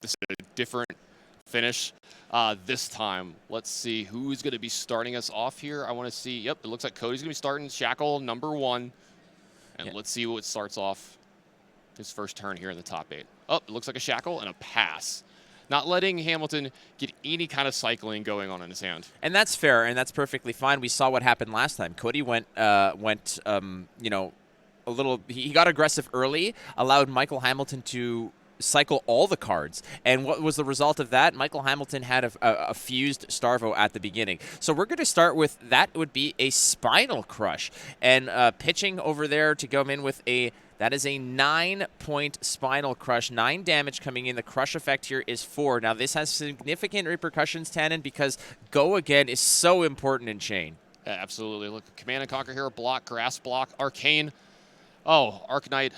This is a different finish this time. Let's see who's going to be starting us off here. I want to see, yep, it looks like Cody's going to be starting Shackle number 1. And let's see what starts off his first turn here in the top 8. Oh, it looks like a Shackle and a pass. Not letting Hamilton get any kind of cycling going on in his hand. And that's fair, and that's perfectly fine. We saw what happened last time. Cody went a little, he got aggressive early, allowed Michael Hamilton to cycle all the cards. And what was the result of that? Michael Hamilton had a fused Starvo at the beginning. So we're going to start with, that would be a Spinal Crush. And pitching over there to come in with that is a 9-point Spinal Crush. 9 damage coming in. The crush effect here is 4. Now, this has significant repercussions, Tannen, because Go Again is so important in Chain. Yeah, absolutely. Look, Command and Conquer here, block, Grass block, Arcane. Oh, Arcanite.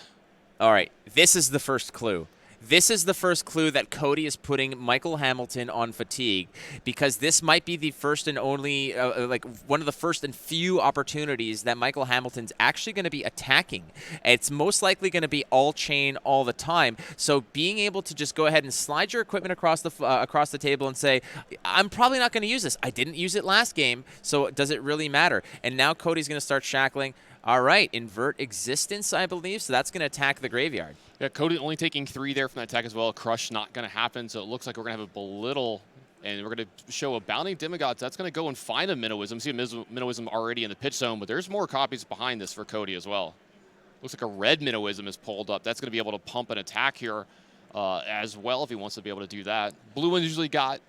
All right, this is the first clue. This is the first clue that Cody is putting Michael Hamilton on fatigue, because this might be the first and only, one of the first and few opportunities that Michael Hamilton's actually going to be attacking. It's most likely going to be all chain all the time. So being able to just go ahead and slide your equipment across the table and say, I'm probably not going to use this. I didn't use it last game, so does it really matter? And now Cody's going to start shackling. All right, Invert Existence, I believe, so that's going to attack the graveyard. Yeah, Cody only taking 3 there from that attack as well. Crush not going to happen, so it looks like we're going to have a Belittle, and we're going to show a Bounding Demigods. That's going to go and find a Minnowism. See a Minnowism already in the pitch zone, but there's more copies behind this for Cody as well. Looks like a red Minnowism is pulled up. That's going to be able to pump an attack here as well if he wants to be able to do that. Blue one usually got,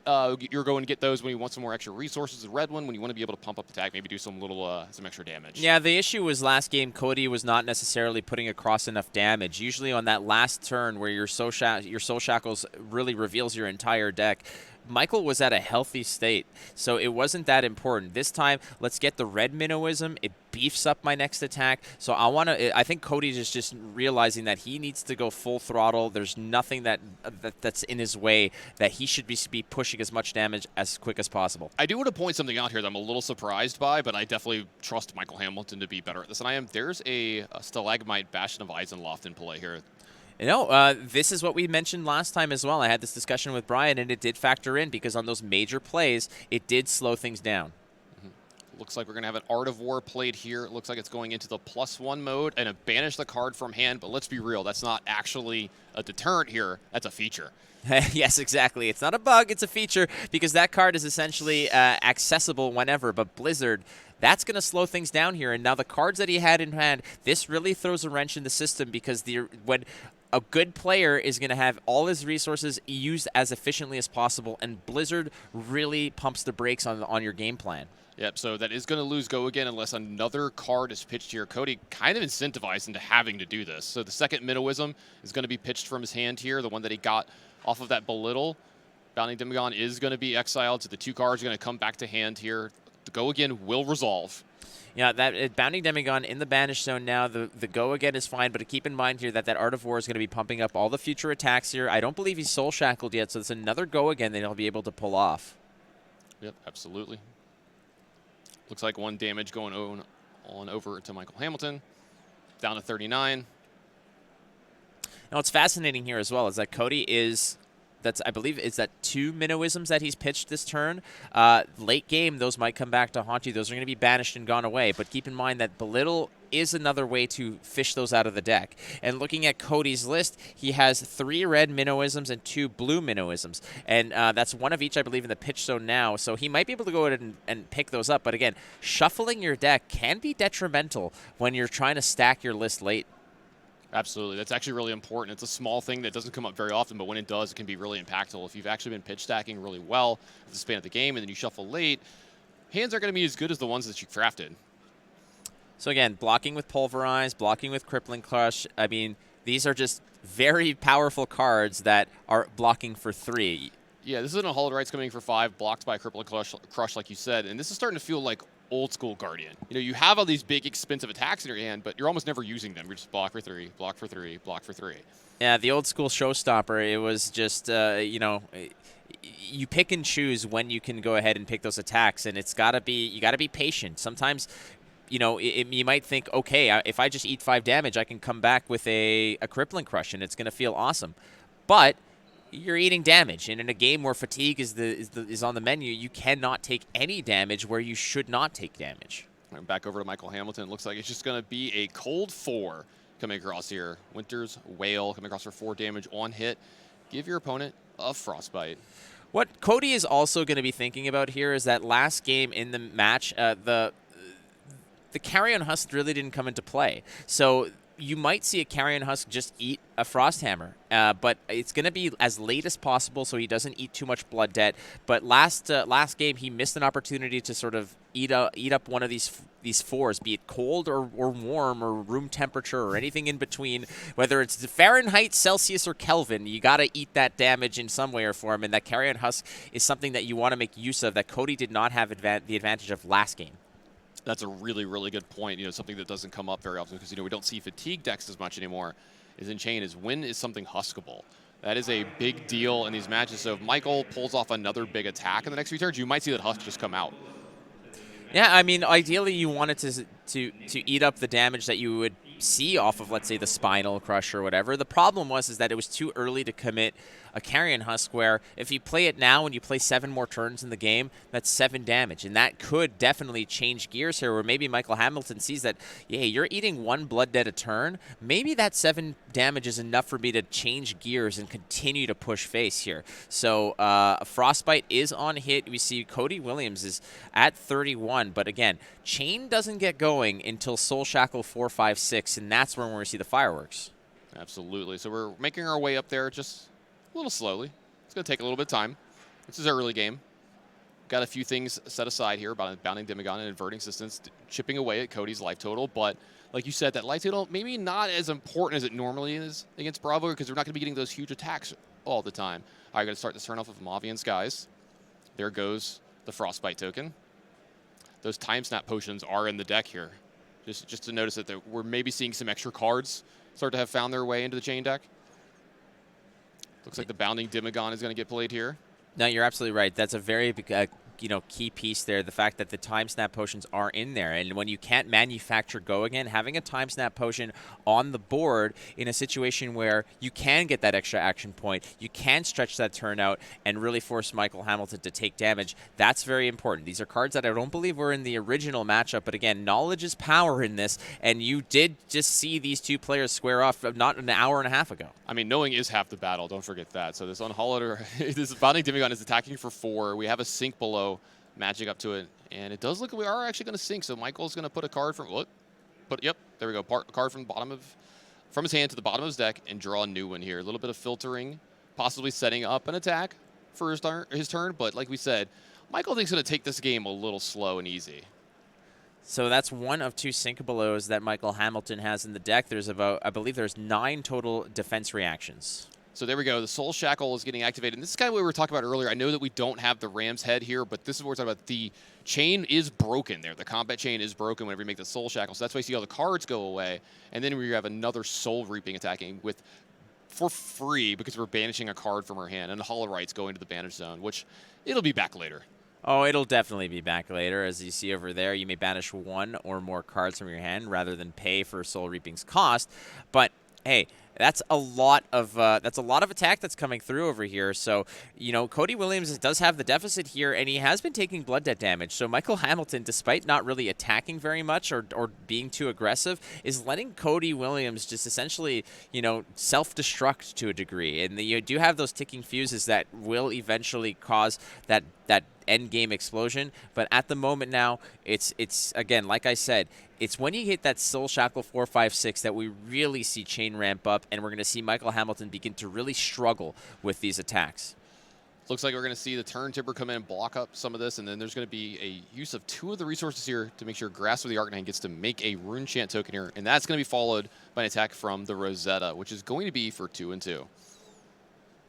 you're going to get those when you want some more extra resources. The red one, when you want to be able to pump up attack, maybe do some little, some extra damage. Yeah, the issue was last game, Cody was not necessarily putting across enough damage. Usually on that last turn where your Soul Shackles really reveals your entire deck, Michael was at a healthy state, so it wasn't that important. This time, let's get the red Minnowism. It beefs up my next attack. So I think Cody's is just realizing that he needs to go full throttle. There's nothing that's in his way, that he should be pushing as much damage as quick as possible. I do want to point something out here that I'm a little surprised by, but I definitely trust Michael Hamilton to be better at this than I am. There's a Stalagmite Bastion of Eisenloft in play here. This is what we mentioned last time as well. I had this discussion with Brian, and it did factor in because on those major plays, it did slow things down. Looks like we're going to have an Art of War played here. It looks like it's going into the +1 mode and a banish the card from hand, but let's be real. That's not actually a deterrent here. That's a feature. Yes, exactly. It's not a bug. It's a feature because that card is essentially accessible whenever, but Blizzard, that's going to slow things down here. And now the cards that he had in hand, this really throws a wrench in the system because when a good player is going to have all his resources used as efficiently as possible, and Blizzard really pumps the brakes on your game plan. Yep, so that is going to lose Go Again unless another card is pitched here. Cody kind of incentivized into having to do this. So the second Minnowism is going to be pitched from his hand here, the one that he got off of that Belittle. Bounding Demigon is going to be exiled, so the 2 cards are going to come back to hand here. The Go Again will resolve. Yeah, that Bounding Demigon in the banish zone now. The Go Again is fine, but keep in mind here that Art of War is going to be pumping up all the future attacks here. I don't believe he's Soul Shackled yet, so it's another Go Again that he'll be able to pull off. Yep, absolutely. Looks like 1 damage going on over to Michael Hamilton. Down to 39. Now, what's fascinating here as well is that Cody is... I believe, is that 2 Minnowisms that he's pitched this turn. Late game, those might come back to haunt you. Those are going to be banished and gone away. But keep in mind that Belittle is another way to fish those out of the deck. And looking at Cody's list, he has 3 red Minnowisms and 2 blue Minnowisms. And that's 1 of each, I believe, in the pitch zone now. So he might be able to go ahead and pick those up. But again, shuffling your deck can be detrimental when you're trying to stack your list late. Absolutely. That's actually really important. It's a small thing that doesn't come up very often, but when it does, it can be really impactful. If you've actually been pitch stacking really well at the span of the game and then you shuffle late, hands are going to be as good as the ones that you crafted. So again, blocking with Pulverize, blocking with Crippling Crush. I mean, these are just very powerful cards that are blocking for 3. Yeah, this isn't a Hallowed Rites coming for 5, blocked by Crippling Crush like you said, and this is starting to feel like old school Guardian. You know, you have all these big expensive attacks in your hand, but you're almost never using them. You're just block for 3, block for 3, block for 3. Yeah, the old school showstopper, it was just, you pick and choose when you can go ahead and pick those attacks, and you got to be patient. Sometimes, you might think, okay, if I just eat 5 damage, I can come back with a Crippling Crush, and it's going to feel awesome. But you're eating damage. And in a game where fatigue is on the menu, you cannot take any damage where you should not take damage. And back over to Michael Hamilton. It looks like it's just going to be a cold 4 coming across here. Winter's Whale coming across for 4 damage on hit. Give your opponent a Frostbite. What Cody is also going to be thinking about here is that last game in the match, the Carrion Husk really didn't come into play. So you might see a Carrion Husk just eat a Frosthammer, but it's going to be as late as possible so he doesn't eat too much blood debt. But last game, he missed an opportunity to sort of eat up one of these 4s, be it cold or warm or room temperature or anything in between. Whether it's Fahrenheit, Celsius, or Kelvin, you got to eat that damage in some way or form. And that Carrion Husk is something that you want to make use of that Cody did not have the advantage of last game. That's a really, really good point. Something that doesn't come up very often because, we don't see fatigue decks as much anymore is in Chain is when is something huskable. That is a big deal in these matches. So if Michael pulls off another big attack in the next few turns, you might see that Husk just come out. Yeah, I mean, ideally you want it to eat up the damage that you would see off of, let's say, the Spinal Crush or whatever. The problem is that it was too early to commit a Carrion Husk, where if you play it now and you play 7 more turns in the game, that's 7 damage. And that could definitely change gears here, where maybe Michael Hamilton sees that, yeah, you're eating 1 blood debt a turn. Maybe that 7 damage is enough for me to change gears and continue to push face here. So Frostbite is on hit. We see Cody Williams is at 31, but again, Chain doesn't get going until Soul Shackle 4, 5, 6, and that's when we're going to see the fireworks. Absolutely. So we're making our way up there just a little slowly. It's going to take a little bit of time. This is our early game. Got a few things set aside here about Bounding Demigod and Inverting Systems, chipping away at Cody's life total. But like you said, that life total maybe not as important as it normally is against Bravo because we're not going to be getting those huge attacks all the time. All right, going to start this turn off with Mavian Skies. There goes the Frostbite token. Those Time Snap potions are in the deck here. Just to notice that we're maybe seeing some extra cards start to have found their way into the Chain deck. Looks like the Bounding Demigod is going to get played here. No, you're absolutely right. That's a very big, key piece there. The fact that the Time Snap potions are in there, and when you can't manufacture Go again, having a Time Snap potion on the board in a situation where you can get that extra action point, you can stretch that turn out and really force Michael Hamilton to take damage. That's very important. These are cards that I don't believe were in the original matchup, but again, knowledge is power in this, and you did just see these 2 players square off not an hour and a half ago. I mean, knowing is half the battle. Don't forget that. So this this Bounding Demigod is attacking for 4. We have a sink below, matching up to it, and it does look like we are actually going to sink. So Michael's going to put a card from yep, there we go. Card from his hand to the bottom of his deck and draw a new one here. A little bit of filtering, possibly setting up an attack for his turn. But like we said, Michael thinks he's going to take this game a little slow and easy. So that's one of 2 sink belows that Michael Hamilton has in the deck. I believe there's 9 total defense reactions. So there we go. The Soul Shackle is getting activated. And this is kind of what we were talking about earlier. I know that we don't have the Ram's Head here, but this is what we're talking about. The chain is broken there. The combat chain is broken whenever you make the Soul Shackle. So that's why you see all the cards go away. And then we have another Soul Reaping attacking for free because we're banishing a card from our hand. And the Hollow Rites going to the banish zone, which it'll be back later. Oh, it'll definitely be back later. As you see over there, you may banish 1 or more cards from your hand rather than pay for Soul Reaping's cost. But hey, that's a lot of attack that's coming through over here. So, Cody Williams does have the deficit here, and he has been taking blood debt damage. So Michael Hamilton, despite not really attacking very much or being too aggressive, is letting Cody Williams just essentially, self-destruct to a degree. And you do have those ticking fuses that will eventually cause that end game explosion. But at the moment now, it's again, like I said, it's when you hit that Soul Shackle 4, 5, 6 that we really see Chain ramp up, and we're going to see Michael Hamilton begin to really struggle with these attacks. Looks like we're going to see the Turn Tipper come in and block up some of this, and then there's going to be a use of 2 of the resources here to make sure Grasp of the Arcanine gets to make a Rune Chant token here, and that's going to be followed by an attack from the Rosetta, which is going to be for 2 and 2.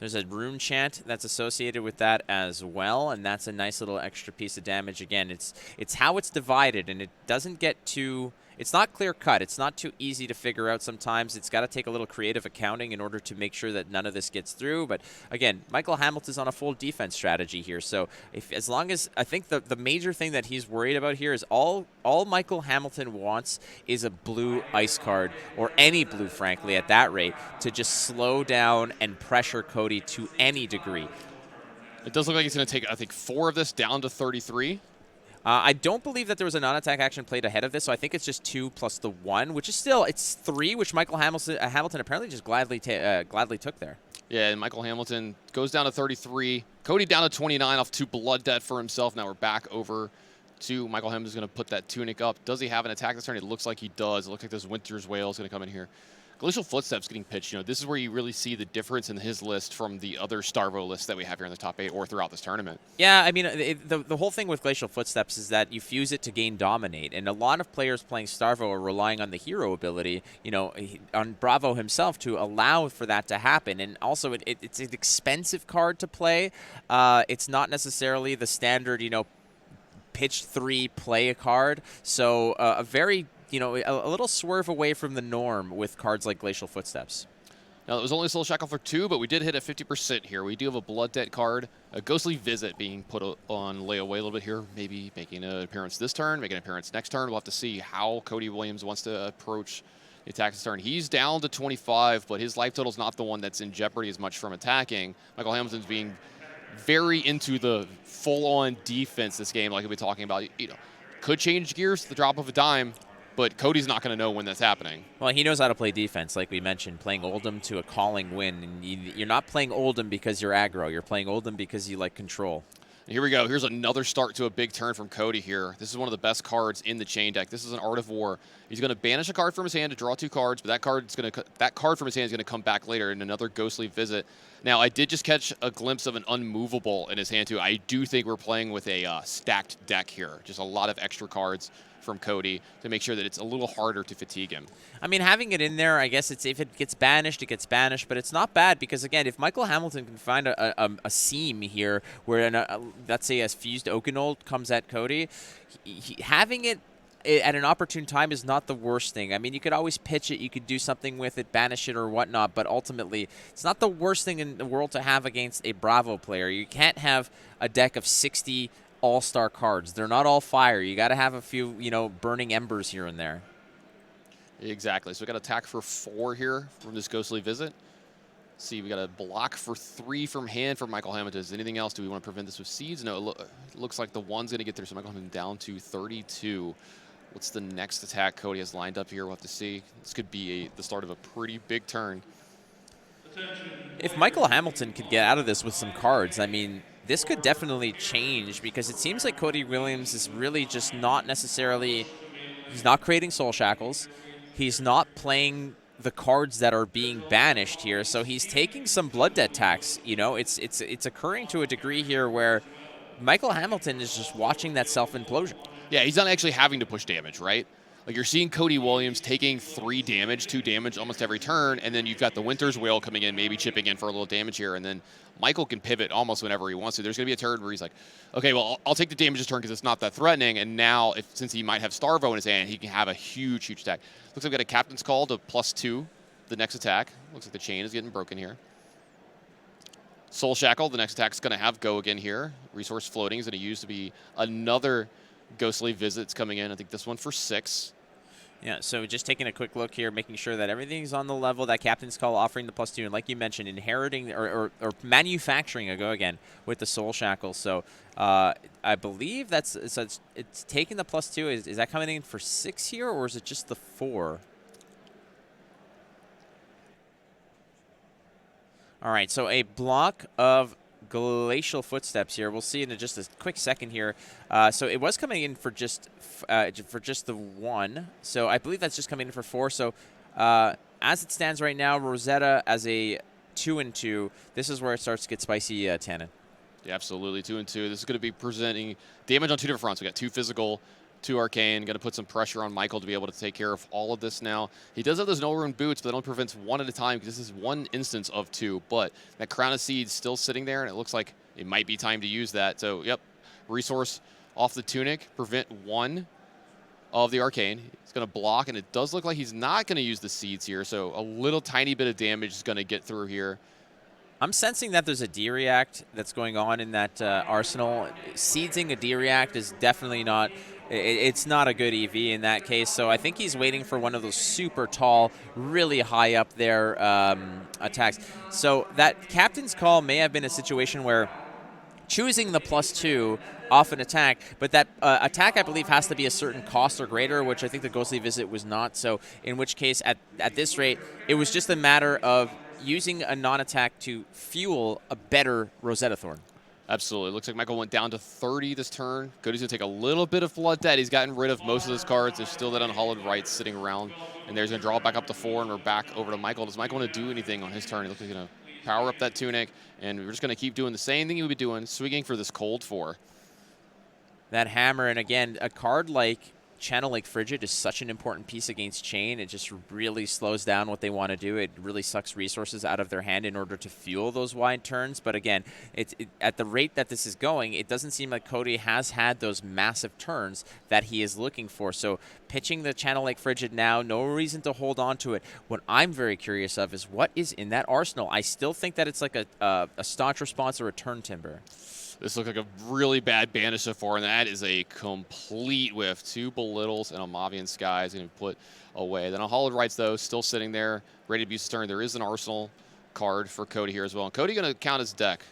There's a Rune Chant that's associated with that as well, and that's a nice little extra piece of damage. Again, it's how it's divided, and it doesn't get too it's not clear cut. It's not too easy to figure out sometimes. It's got to take a little creative accounting in order to make sure that none of this gets through. But again, Michael Hamilton's on a full defense strategy here. So as long as, I think the major thing that he's worried about here is all Michael Hamilton wants is a blue ice card, or any blue, frankly, at that rate, to just slow down and pressure Cody to any degree. It does look like he's going to take, I think, 4 of this down to 33. I don't believe that there was a non-attack action played ahead of this, so I think it's just 2 plus the 1, which is still, it's 3, which Michael Hamilton apparently just gladly took there. Yeah, and Michael Hamilton goes down to 33. Cody down to 29 off 2 blood debt for himself. Now we're back over to Michael Hamilton's going to put that tunic up. Does he have an attack this turn? It looks like he does. It looks like this Winter's Whale is going to come in here. Glacial Footsteps getting pitched. You know, this is where you really see the difference in his list from the other Starvo lists that we have here in the top 8 or throughout this tournament. Yeah, I mean, the whole thing with Glacial Footsteps is that you fuse it to gain Dominate, and a lot of players playing Starvo are relying on the hero ability, you know, on Bravo himself to allow for that to happen. And also, it's an expensive card to play. It's not necessarily the standard, you know, pitch 3 play a card. So a very, you know, a little swerve away from the norm with cards like Glacial Footsteps. Now, it was only Soul Shackle for 2, but we did hit a 50% here. We do have a Blood Debt card, a Ghostly Visit being put on layaway a little bit here, maybe making an appearance this turn, making an appearance next turn. We'll have to see how Cody Williams wants to approach the attack this turn. He's down to 25, but his life total's not the one that's in jeopardy as much from attacking. Michael Hamilton's being very into the full-on defense this game, like we've been talking about. You know, could change gears at the drop of a dime, but Cody's not going to know when that's happening. Well, he knows how to play defense, like we mentioned, playing Oldhim to a calling win. And you're not playing Oldhim because you're aggro. You're playing Oldhim because you like control. And here we go. Here's another start to a big turn from Cody here. This is one of the best cards in the chain deck. This is an Art of War. He's going to banish a card from his hand to draw 2 cards, but that card from his hand is going to come back later in another Ghostly Visit. Now, I did just catch a glimpse of an Unmovable in his hand, too. I do think we're playing with a stacked deck here. Just a lot of extra cards from Cody to make sure that it's a little harder to fatigue him. I mean, having it in there, I guess it's, if it gets banished, it gets banished, but it's not bad because, again, if Michael Hamilton can find a seam here where, let's say, a fused Okinold comes at Cody, having it at an opportune time is not the worst thing. I mean, you could always pitch it, you could do something with it, banish it or whatnot, but ultimately, it's not the worst thing in the world to have against a Bravo player. You can't have a deck of 60 all-star cards. They're not all fire. You got to have a few, you know, burning embers here and there. Exactly. So we got attack for 4 here from this Ghostly Visit. Let's see, we got a block for 3 from hand for Michael Hamilton. Is anything else? Do we want to prevent this with seeds? No, it looks like the 1's going to get there. So Michael Hamilton down to 32. What's the next attack Cody has lined up here? We'll have to see. This could be the start of a pretty big turn. If Michael Hamilton could get out of this with some cards, I mean, this could definitely change because it seems like Cody Williams is really just not necessarily, he's not creating Soul Shackles. He's not playing the cards that are being banished here, so he's taking some blood debt tax. You know, it's occurring to a degree here where Michael Hamilton is just watching that self-implosion. Yeah, he's not actually having to push damage, right? Like, you're seeing Cody Williams taking 3 damage, 2 damage almost every turn, and then you've got the Winter's Whale coming in, maybe chipping in for a little damage here, and then Michael can pivot almost whenever he wants to. There's going to be a turn where he's like, okay, well, I'll take the damage this turn because it's not that threatening, and now, since he might have Starvo in his hand, he can have a huge, huge attack. Looks like we got a Captain's Call to +2, the next attack. Looks like the chain is getting broken here. Soul Shackle, the next attack is going to have go again here. Resource Floating is going to use to be another Ghostly Visits coming in. I think this one for 6. Yeah, so just taking a quick look here, making sure that everything's on the level, that Captain's Call offering the +2, and like you mentioned, inheriting or manufacturing a go again with the Soul Shackle. So I believe it's taking the +2. Is that coming in for 6 here, or is it just the 4? All right, so a block of Glacial Footsteps here. We'll see in just a quick second here. So it was coming in for just the 1. So I believe that's just coming in for 4. So as it stands right now, Rosetta as a 2 and 2. This is where it starts to get spicy, Tannen. Yeah, absolutely, 2 and 2. This is going to be presenting damage on 2 different fronts. We got 2 physical, 2 arcane. Going to put some pressure on Michael to be able to take care of all of this now. He does have those no rune boots, but that only prevents 1 at a time because this is 1 instance of 2. But that Crown of Seeds still sitting there, and it looks like it might be time to use that. So, yep, resource off the tunic, prevent 1 of the Arcane. He's going to block, and it does look like he's not going to use the Seeds here, so a little tiny bit of damage is going to get through here. I'm sensing that there's a D-React that's going on in that arsenal. Seeding a D-React is definitely not, it's not a good EV in that case, so I think he's waiting for one of those super tall, really high up there attacks. So that Captain's Call may have been a situation where choosing the +2 off an attack, but that attack, I believe, has to be a certain cost or greater, which I think the Ghostly Visit was not. So in which case, at this rate, it was just a matter of using a non-attack to fuel a better Rosetta Thorn. Absolutely. Looks like Michael went down to 30 this turn. Cody's going to take a little bit of Blood Debt. He's gotten rid of most of his cards. There's still that Unhallowed Rites sitting around. And there's going to draw back up to 4, and we're back over to Michael. Does Michael want to do anything on his turn? He looks like he's going to power up that Tunic, and we're just going to keep doing the same thing he would be doing, swinging for this Cold 4. That Hammer, and again, a card like Channel Lake Frigid is such an important piece against Chain. It just really slows down what they want to do. It really sucks resources out of their hand in order to fuel those wide turns. But again, at the rate that this is going, it doesn't seem like Cody has had those massive turns that he is looking for. So pitching the Channel Lake Frigid now, no reason to hold on to it. What I'm very curious of is what is in that arsenal. I still think that it's like a Staunch Response or a Turn Timber. This looks like a really bad banish so far, and that is a complete whiff. 2 Belittles and a Mavian Sky is going to be put away. Then Unhallowed Rites, though, still sitting there, ready to be used turn. There is an Arsenal card for Cody here as well. And Cody going to count his deck.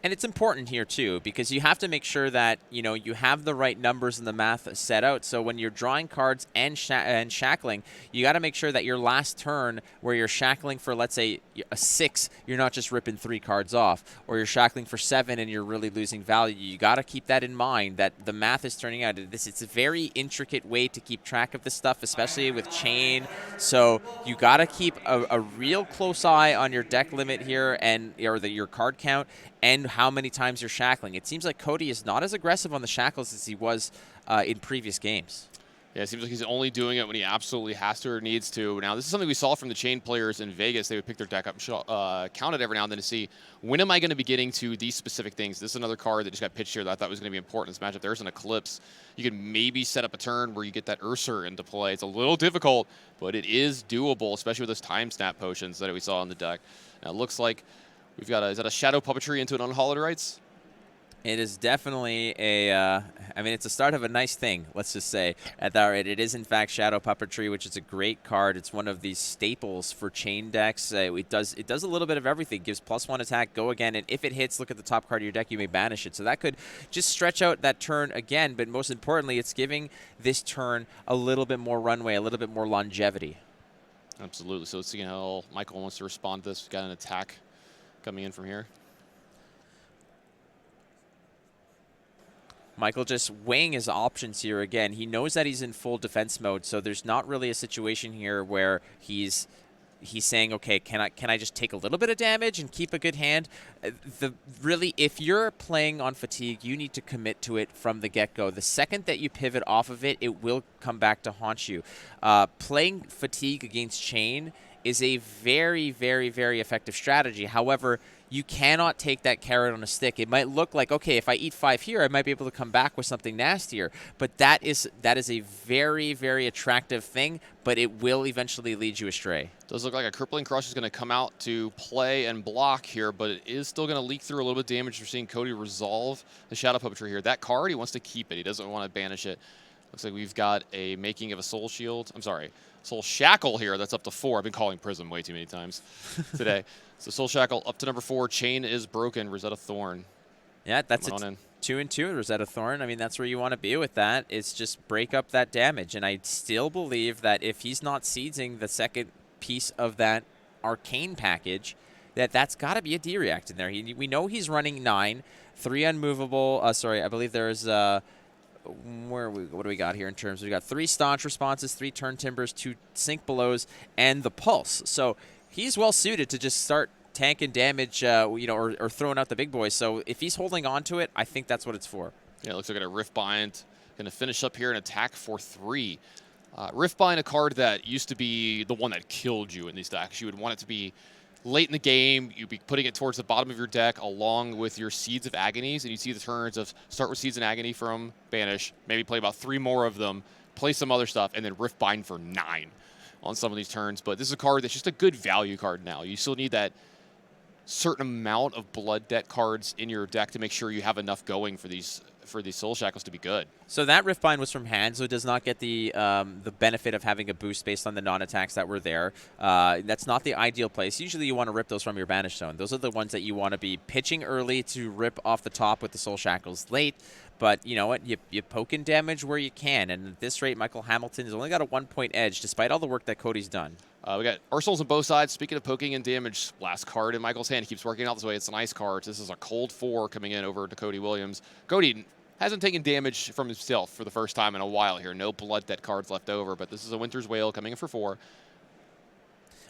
And it's important here, too, because you have to make sure that, you have the right numbers in the math set out. So when you're drawing cards and shackling, you got to make sure that your last turn where you're shackling for, let's say, a 6, you're not just ripping 3 cards off. Or you're shackling for 7 and you're really losing value. You got to keep that in mind, that the math is turning out. It's a very intricate way to keep track of this stuff, especially with Chain. So you got to keep a real close eye on your deck limit here or your card count, and how many times you're shackling. It seems like Cody is not as aggressive on the shackles as he was in previous games. Yeah, it seems like he's only doing it when he absolutely has to or needs to. Now, this is something we saw from the Chain players in Vegas. They would pick their deck up and count it every now and then to see, when am I going to be getting to these specific things? This is another card that just got pitched here that I thought was going to be important in this matchup. There's an Eclipse. You can maybe set up a turn where you get that Ursur into play. It's a little difficult, but it is doable, especially with those Time Snap potions that we saw in the deck. Now, it looks like we've got is that a Shadow Puppetry into an Unhallowed Rites? It is definitely it's the start of a nice thing, let's just say. At that rate, it is, in fact, Shadow Puppetry, which is a great card. It's one of these staples for Chain decks. It does a little bit of everything. Gives +1 attack, go again, and if it hits, look at the top card of your deck, you may banish it. So that could just stretch out that turn again, but most importantly, it's giving this turn a little bit more runway, a little bit more longevity. Absolutely. So let's see how Michael wants to respond to this. We've got an attack coming in from here. Michael just weighing his options here again. He knows that he's in full defense mode, so there's not really a situation here where he's saying, okay, can I just take a little bit of damage and keep a good hand? Really, if you're playing on Fatigue, you need to commit to it from the get-go. The second that you pivot off of it, it will come back to haunt you. Playing Fatigue against Chain is a very, very, very effective strategy. However, you cannot take that carrot on a stick. It might look like, okay, if I eat 5 here, I might be able to come back with something nastier. But that is a very, very attractive thing, but it will eventually lead you astray. Does look like a Crippling Crush is going to come out to play and block here, but it is still going to leak through a little bit of damage. We're seeing Cody resolve the Shadow Puppetry here. That card, he wants to keep it. He doesn't want to banish it. Looks like we've got a making of a Soul Shield. I'm sorry, Soul Shackle here. That's up to 4. I've been calling Prism way too many times today. So Soul Shackle up to number 4. Chain is broken. Rosetta Thorn. Yeah, that's it. 2 and 2 Rosetta Thorn. I mean, that's where you want to be with that. It's just break up that damage. And I still believe that if he's not seizing the second piece of that Arcane package, that's got to be a D-React in there. We know he's running 9, 3 unmovable. I believe there's what do we got here in terms? We got 3 Staunch Responses, 3 Turn Timbers, 2 Sink Belows, and the Pulse. So he's well suited to just start tanking damage, or throwing out the big boys. So if he's holding on to it, I think that's what it's for. Yeah, it looks like a Riftbind. Going to finish up here and attack for 3. Riftbind, a card that used to be the one that killed you in these decks. You would want it to be late in the game, you'd be putting it towards the bottom of your deck along with your Seeds of Agonies, and you see the turns of start with Seeds of Agony from Banish, maybe play about 3 more of them, play some other stuff, and then Rift Bind for 9 on some of these turns. But this is a card that's just a good value card now. You still need that certain amount of Blood Debt cards in your deck to make sure you have enough going for these Soul Shackles to be good. So that Riftbind was from hand, so it does not get the benefit of having a boost based on the non-attacks that were there. That's not the ideal place. Usually you want to rip those from your Banish Zone. Those are the ones that you want to be pitching early to rip off the top with the Soul Shackles late. But you know what? You poke in damage where you can. And at this rate, Michael Hamilton has only got a 1-point edge, despite all the work that Cody's done. We got Arsenals on both sides. Speaking of poking and damage, last card in Michael's hand. He keeps working out this way. It's an ice card. This is a cold 4 coming in over to Cody Williams. Cody hasn't taken damage from himself for the first time in a while here. No Blood Debt cards left over, but this is a Winter's Wail coming in for 4.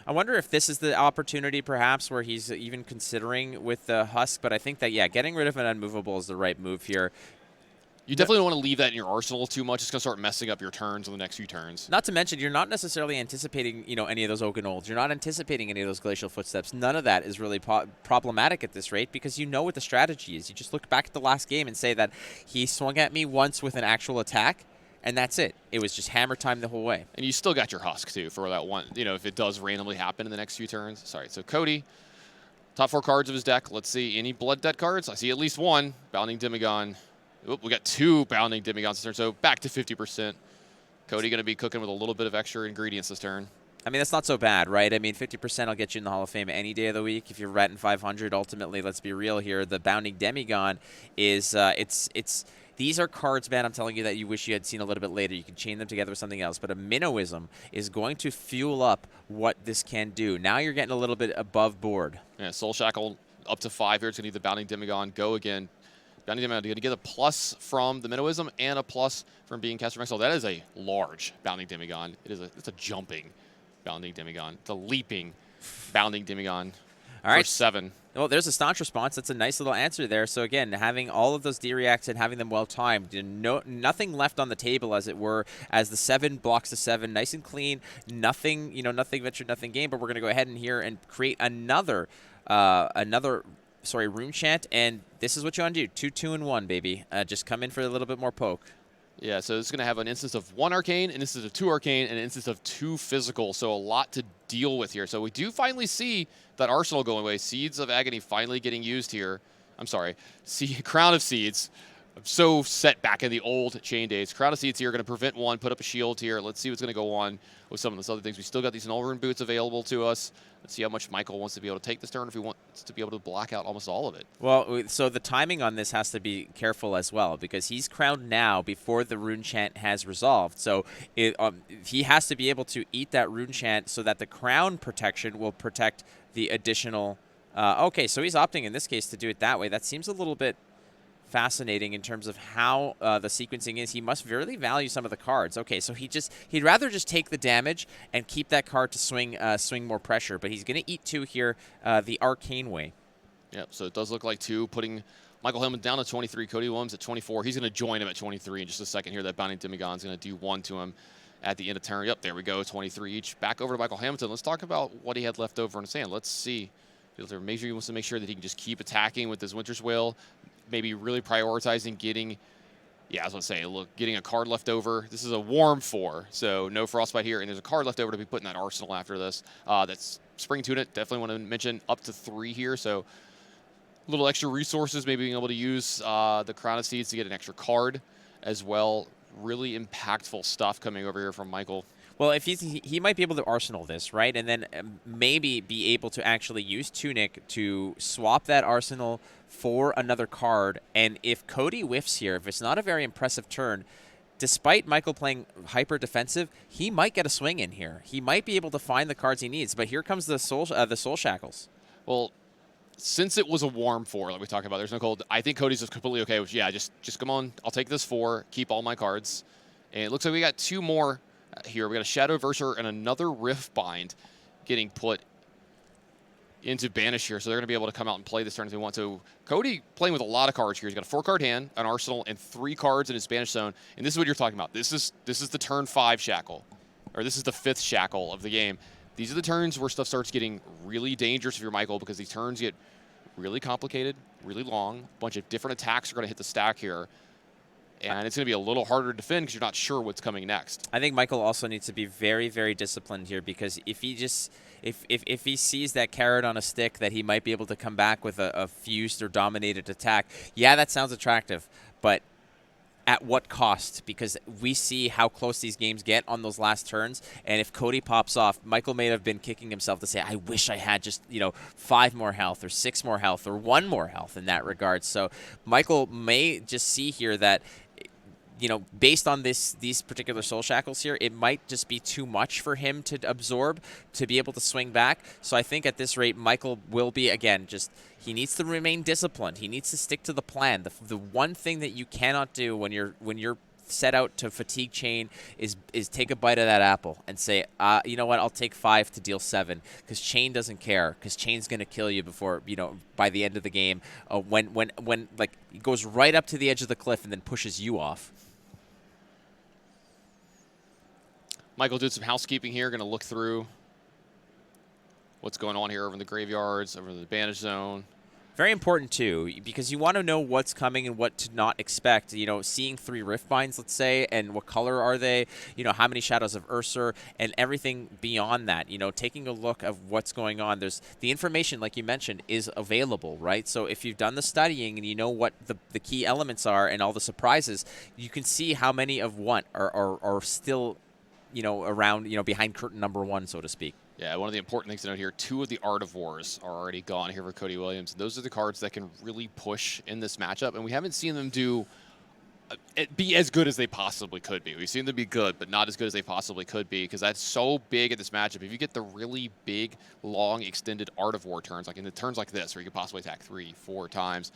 I wonder if this is the opportunity, perhaps, where he's even considering with the Husk. But I think that, yeah, getting rid of an unmovable is the right move here. You definitely don't want to leave that in your arsenal too much. It's going to start messing up your turns on the next few turns. Not to mention, you're not necessarily anticipating, any of those Oganolds. You're not anticipating any of those Glacial Footsteps. None of that is really problematic at this rate because you know what the strategy is. You just look back at the last game and say that he swung at me once with an actual attack, and that's it. It was just hammer time the whole way. And you still got your Husk, too, for that one, if it does randomly happen in the next few turns. Sorry, so Cody, top 4 cards of his deck. Let's see, any Blood Debt cards? I see at least 1. Bounding Demigod. Oop, we got 2 Bounding Demigods this turn, so back to 50%. Cody going to be cooking with a little bit of extra ingredients this turn. I mean, that's not so bad, right? I mean, 50% will get you in the Hall of Fame any day of the week. If you're ratting 500, ultimately, let's be real here. The Bounding Demigod is, these are cards, man, I'm telling you, that you wish you had seen a little bit later. You can chain them together with something else. But a Minnowism is going to fuel up what this can do. Now you're getting a little bit above board. Yeah, Soul Shackle up to 5 here. It's going to need the Bounding Demigod. Go again. Bounding Demigod, you're going to get a plus from the Minnowism and a plus from being Caster Max. So that is a large Bounding Demigod. It's a jumping Bounding Demigod. It's a leaping Bounding Demigod. All right. For 7. Well, there's a staunch response. That's a nice little answer there. So again, having all of those D-reacts and having them well timed, nothing left on the table, as it were, as the 7 blocks the 7, nice and clean. Nothing, nothing ventured, nothing gained. But we're going to go ahead and here and create another Rune Chant, and this is what you want to do. 2, 2, and 1, baby. Just come in for a little bit more poke. Yeah, so it's going to have an instance of 1 Arcane, an instance of 2 Arcane, and an instance of 2 Physical. So a lot to deal with here. So we do finally see that Arsenal going away. Seeds of Agony finally getting used here. I'm sorry. Crown of Seeds. I'm so set back in the old Chain days. Crown of Seeds here, going to prevent 1, put up a shield here. Let's see what's going to go on with some of those other things. We still got these Null Rune Boots available to us. Let's see how much Michael wants to be able to take this turn, if he wants to be able to block out almost all of it. Well, so the timing on this has to be careful as well, because he's crowned now before the Rune Chant has resolved. So he has to be able to eat that Rune Chant so that the crown protection will protect the additional... okay, so he's opting in this case to do it that way. That seems a little bit fascinating in terms of how the sequencing is. He must really value some of the cards. Okay, so he'd rather just take the damage and keep that card to swing more pressure, but he's going to eat 2 here the Arcane way. Yep, so it does look like 2, putting Michael Hillman down to 23, Cody Williams at 24. He's going to join him at 23 in just a second here. That Bounding Demigod is going to do 1 to him at the end of turn. Yep, there we go, 23 each. Back over to Michael Hamilton. Let's talk about what he had left over in his hand. Let's see. Make sure he wants to make sure that he can just keep attacking with this Winter's Wail. Maybe really prioritizing getting, getting a card left over. This is a warm 4, so no Frostbite here. And there's a card left over to be put in that arsenal after this. That's Spring Tunic. Definitely want to mention up to 3 here. So a little extra resources, maybe being able to use the Crown of Seeds to get an extra card as well. Really impactful stuff coming over here from Michael. Well, if he might be able to arsenal this, right? And then maybe be able to actually use Tunic to swap that arsenal for another card. And if Cody whiffs here, if it's not a very impressive turn, despite Michael playing hyper defensive, he might get a swing in here. He might be able to find the cards he needs. But here comes the Soul Shackles. Well, since it was a warm 4, like we talked about, there's no cold. I think Cody's just completely okay with, just come on. I'll take this 4, keep all my cards. And it looks like we got 2 more here. We got a Shadow Verser and another Rift Bind getting put into Banish here. So they're going to be able to come out and play this turn if they want to. Cody playing with a lot of cards here. He's got a 4-card hand, an arsenal, and 3 cards in his Banish Zone. And this is what you're talking about. This is the turn 5 Shackle. Or this is the 5th Shackle of the game. these are the turns where stuff starts getting really dangerous if you're Michael, because these turns get really complicated, really long. A bunch of different attacks are going to hit the stack here. And it's going to be a little harder to defend because you're not sure what's coming next. I think Michael also needs to be very, very disciplined here, because if he just if he sees that carrot on a stick that he might be able to come back with a fused or dominated attack, yeah, that sounds attractive, but at what cost? Because we see how close these games get on those last turns, and if Cody pops off, Michael may have been kicking himself to say, I wish I had just 5 more health or 6 more health or 1 more health in that regard. So Michael may just see here that based on these particular soul shackles here, it might just be too much for him to absorb to be able to swing back. So I think at this rate, Michael will be, again, he needs to remain disciplined. He needs to stick to the plan. The one thing that you cannot do when you're set out to fatigue Chain is take a bite of that apple and say, you know what, I'll take 5 to deal 7, because Chain doesn't care, because Chain's going to kill you before, by the end of the game, when like he goes right up to the edge of the cliff and then pushes you off. Michael did some housekeeping here, going to look through what's going on here over in the graveyards, over in the advantage zone. Very important, too, because you want to know what's coming and what to not expect. Seeing 3 Rift Binds, let's say, and what color are they, how many Shadows of Ursur, and everything beyond that. Taking a look of what's going on. There's the information, like you mentioned, is available, right? So if you've done the studying and you know what the key elements are and all the surprises, you can see how many of what are still around, behind curtain number 1, so to speak. Yeah, one of the important things to note here, 2 of the Art of Wars are already gone here for Cody Williams. Those are the cards that can really push in this matchup, and we haven't seen them be as good as they possibly could be. We've seen them be good, but not as good as they possibly could be, because that's so big at this matchup. If you get the really big, long, extended Art of War turns, like in the turns like this, where you could possibly attack 3, 4 times,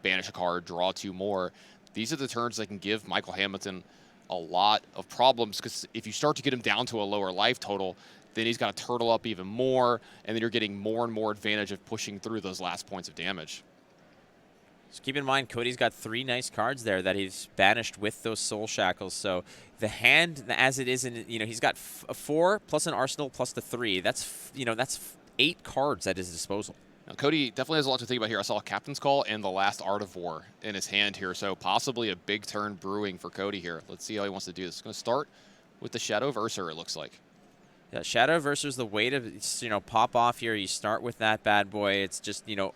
banish a card, draw 2 more, these are the turns that can give Michael Hamilton a lot of problems, because if you start to get him down to a lower life total, then he's got to turtle up even more, and then you're getting more and more advantage of pushing through those last points of damage. So keep in mind, Cody's got 3 nice cards there that he's banished with those soul shackles. So the hand, as it is, he's got a 4 plus an arsenal plus the 3. That's 8 cards at his disposal. Now, Cody definitely has a lot to think about here. I saw a Captain's Call and the last Art of War in his hand here, so possibly a big turn brewing for Cody here. Let's see how he wants to do this. He's going to start with the Shadow of Ursur, it looks like. Yeah, Shadow of Ursur is the way to pop off here. You start with that bad boy. It's just you're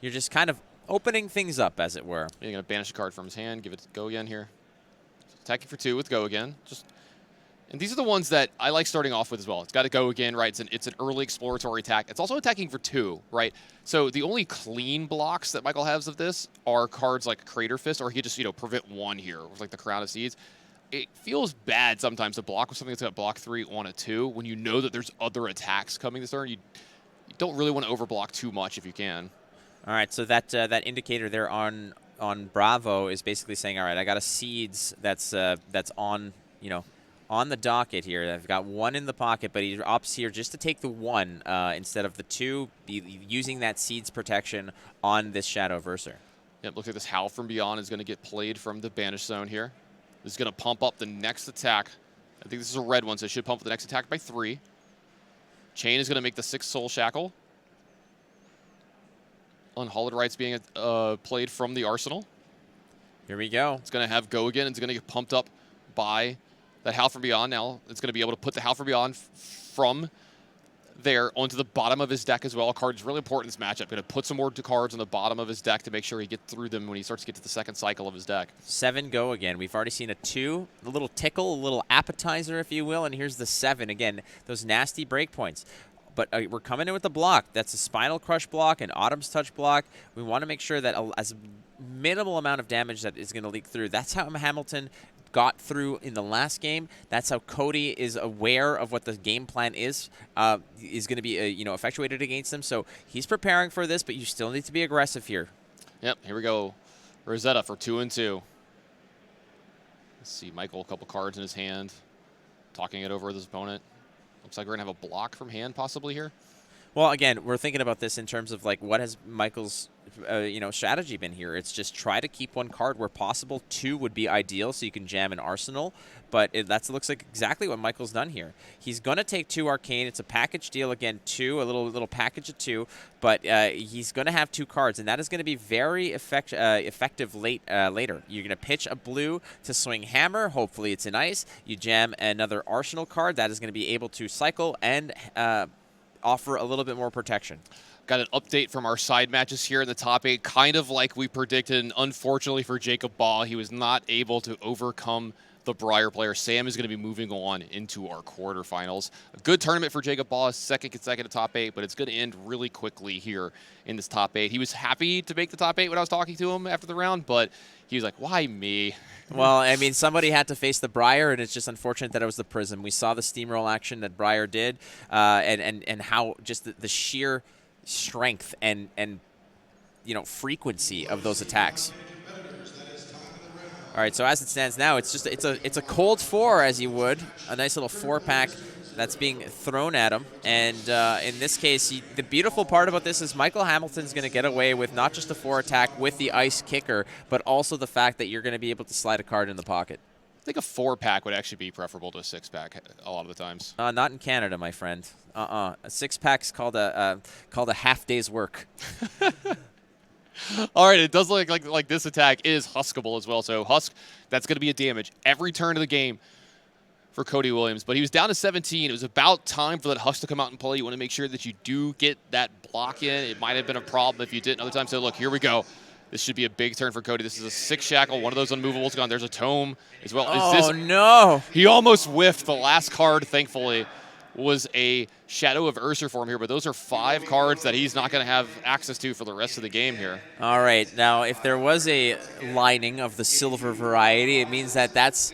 just kind of opening things up, as it were. You're going to banish a card from his hand. Give it Go Again here. Attacking for 2 with Go Again. And these are the ones that I like starting off with as well. It's got to Go Again, right? It's an early exploratory attack. It's also attacking for 2, right? So the only clean blocks that Michael has of this are cards like Crater Fist, or he could just prevent 1 here, with like the Crown of Seeds. It feels bad sometimes to block with something that's got block 3 on a 2 when you know that there's other attacks coming this turn. You don't really want to overblock too much if you can. All right, so that indicator there on Bravo is basically saying, all right, I got a Seeds that's on on the docket here. I've got 1 in the pocket, but he opts here just to take the 1 instead of the 2, using that Seeds protection on this Shadow of Ursur. Yep, looks like this Howl from Beyond is going to get played from the banish zone here. This is going to pump up the next attack. I think this is a red one, so it should pump the next attack by 3. Chain is going to make the 6 Soul Shackle. Unhallowed Rites being played from the arsenal. Here we go. It's going to have Go Again. It's going to get pumped up by that Howl from Beyond. Now it's going to be able to put the Howl from Beyond from there onto the bottom of his deck as well. A card is really important in this matchup. Going to put some more cards on the bottom of his deck to make sure he gets through them when he starts to get to the second cycle of his deck. 7 Go Again. We've already seen a 2, a little tickle, a little appetizer, if you will, and here's the 7. Again, those nasty breakpoints. But we're coming in with the block. That's a Spinal Crush block, an Autumn's Touch block. We want to make sure that as minimal amount of damage that is going to leak through. That's how Hamilton got through in the last game. That's how Cody is aware of what the game plan is going to be effectuated against him. So he's preparing for this, but you still need to be aggressive here. Yep, here we go. Rosetta for 2 and 2. Let's see, Michael, a couple cards in his hand, talking it over with his opponent. Looks like we're going to have a block from hand possibly here. Well, again, we're thinking about this in terms of like what has Michael's strategy been here. It's just try to keep one card where possible. 2 would be ideal, so you can jam an arsenal. But that looks like exactly what Michael's done here. He's going to take 2 arcane. It's a package deal again. 2, a little package of 2. But he's going to have 2 cards, and that is going to be very effective later. You're going to pitch a blue to swing hammer. Hopefully, it's an ice. You jam another arsenal card that is going to be able to cycle and offer a little bit more protection. Got an update from our side matches here in the top 8, kind of like we predicted. And unfortunately for Jacob Ball, he was not able to overcome the Briar player. Sam is going to be moving on into our quarterfinals. A good tournament for Jacob Ball, his second consecutive top 8, but it's going to end really quickly here in this top 8. He was happy to make the top 8 when I was talking to him after the round, but he was like, why me? Well, I mean, somebody had to face the Briar, and it's just unfortunate that it was the Prism. We saw the steamroll action that Briar did, and how just the sheer strength and frequency of those attacks. All right, so as it stands now, it's a cold 4, as you would, a nice little 4-pack that's being thrown at him. And in this case, the beautiful part about this is Michael Hamilton's going to get away with not just a 4 attack with the ice kicker, but also the fact that you're going to be able to slide a card in the pocket. I think a 4-pack would actually be preferable to a 6-pack a lot of the times. Not in Canada, my friend. A 6-pack's called a half day's work. All right, it does look like this attack is huskable as well. So Husk, that's going to be a damage every turn of the game for Cody Williams. But he was down to 17. It was about time for that Husk to come out and play. You want to make sure that you do get that block in. It might have been a problem if you didn't other times. So look, here we go. This should be a big turn for Cody. This is a 6 shackle. One of those unmovables gone. There's a tome as well. Oh, no. He almost whiffed. The last card, thankfully, was a Shadow of Ursa for him here, but those are 5 cards that he's not going to have access to for the rest of the game here. All right, now if there was a lining of the silver variety, it means that that's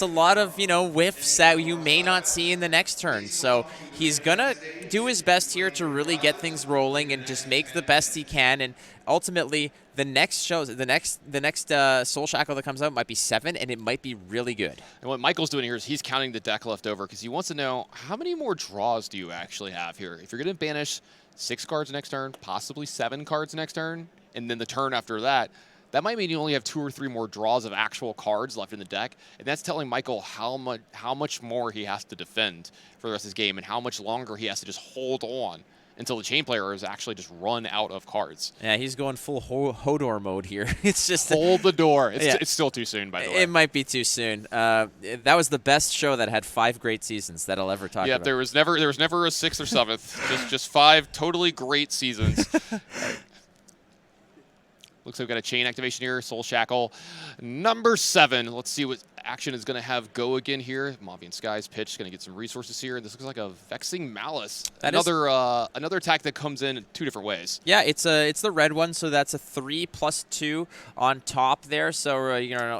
a lot of whiffs that you may not see in the next turn. So he's gonna do his best here to really get things rolling and just make the best he can. And ultimately, the next Soul Shackle that comes out might be 7, and it might be really good. And what Michael's doing here is he's counting the deck left over because he wants to know how many more draws do you actually have here. If you're going to banish 6 cards next turn, possibly 7 cards next turn, and then the turn after that, that might mean you only have 2 or 3 more draws of actual cards left in the deck, and that's telling Michael how much more he has to defend for the rest of his game and how much longer he has to just hold on until the chain player is actually just run out of cards. Yeah, he's going full Hodor mode here. It's just hold the door. It's still too soon, by the way. It might be too soon. That was the best show that had 5 great seasons that I'll ever talk about. Yeah, there was never a 6th or 7th. just 5 totally great seasons. Looks like we've got a chain activation here. Soul Shackle number 7. Let's see what action is going to have go again here. Mavian Sky's pitch is going to get some resources here. This looks like a Vexing Malice. Another attack that comes in 2 different ways. Yeah, it's the red one, so that's a 3+2 on top there. So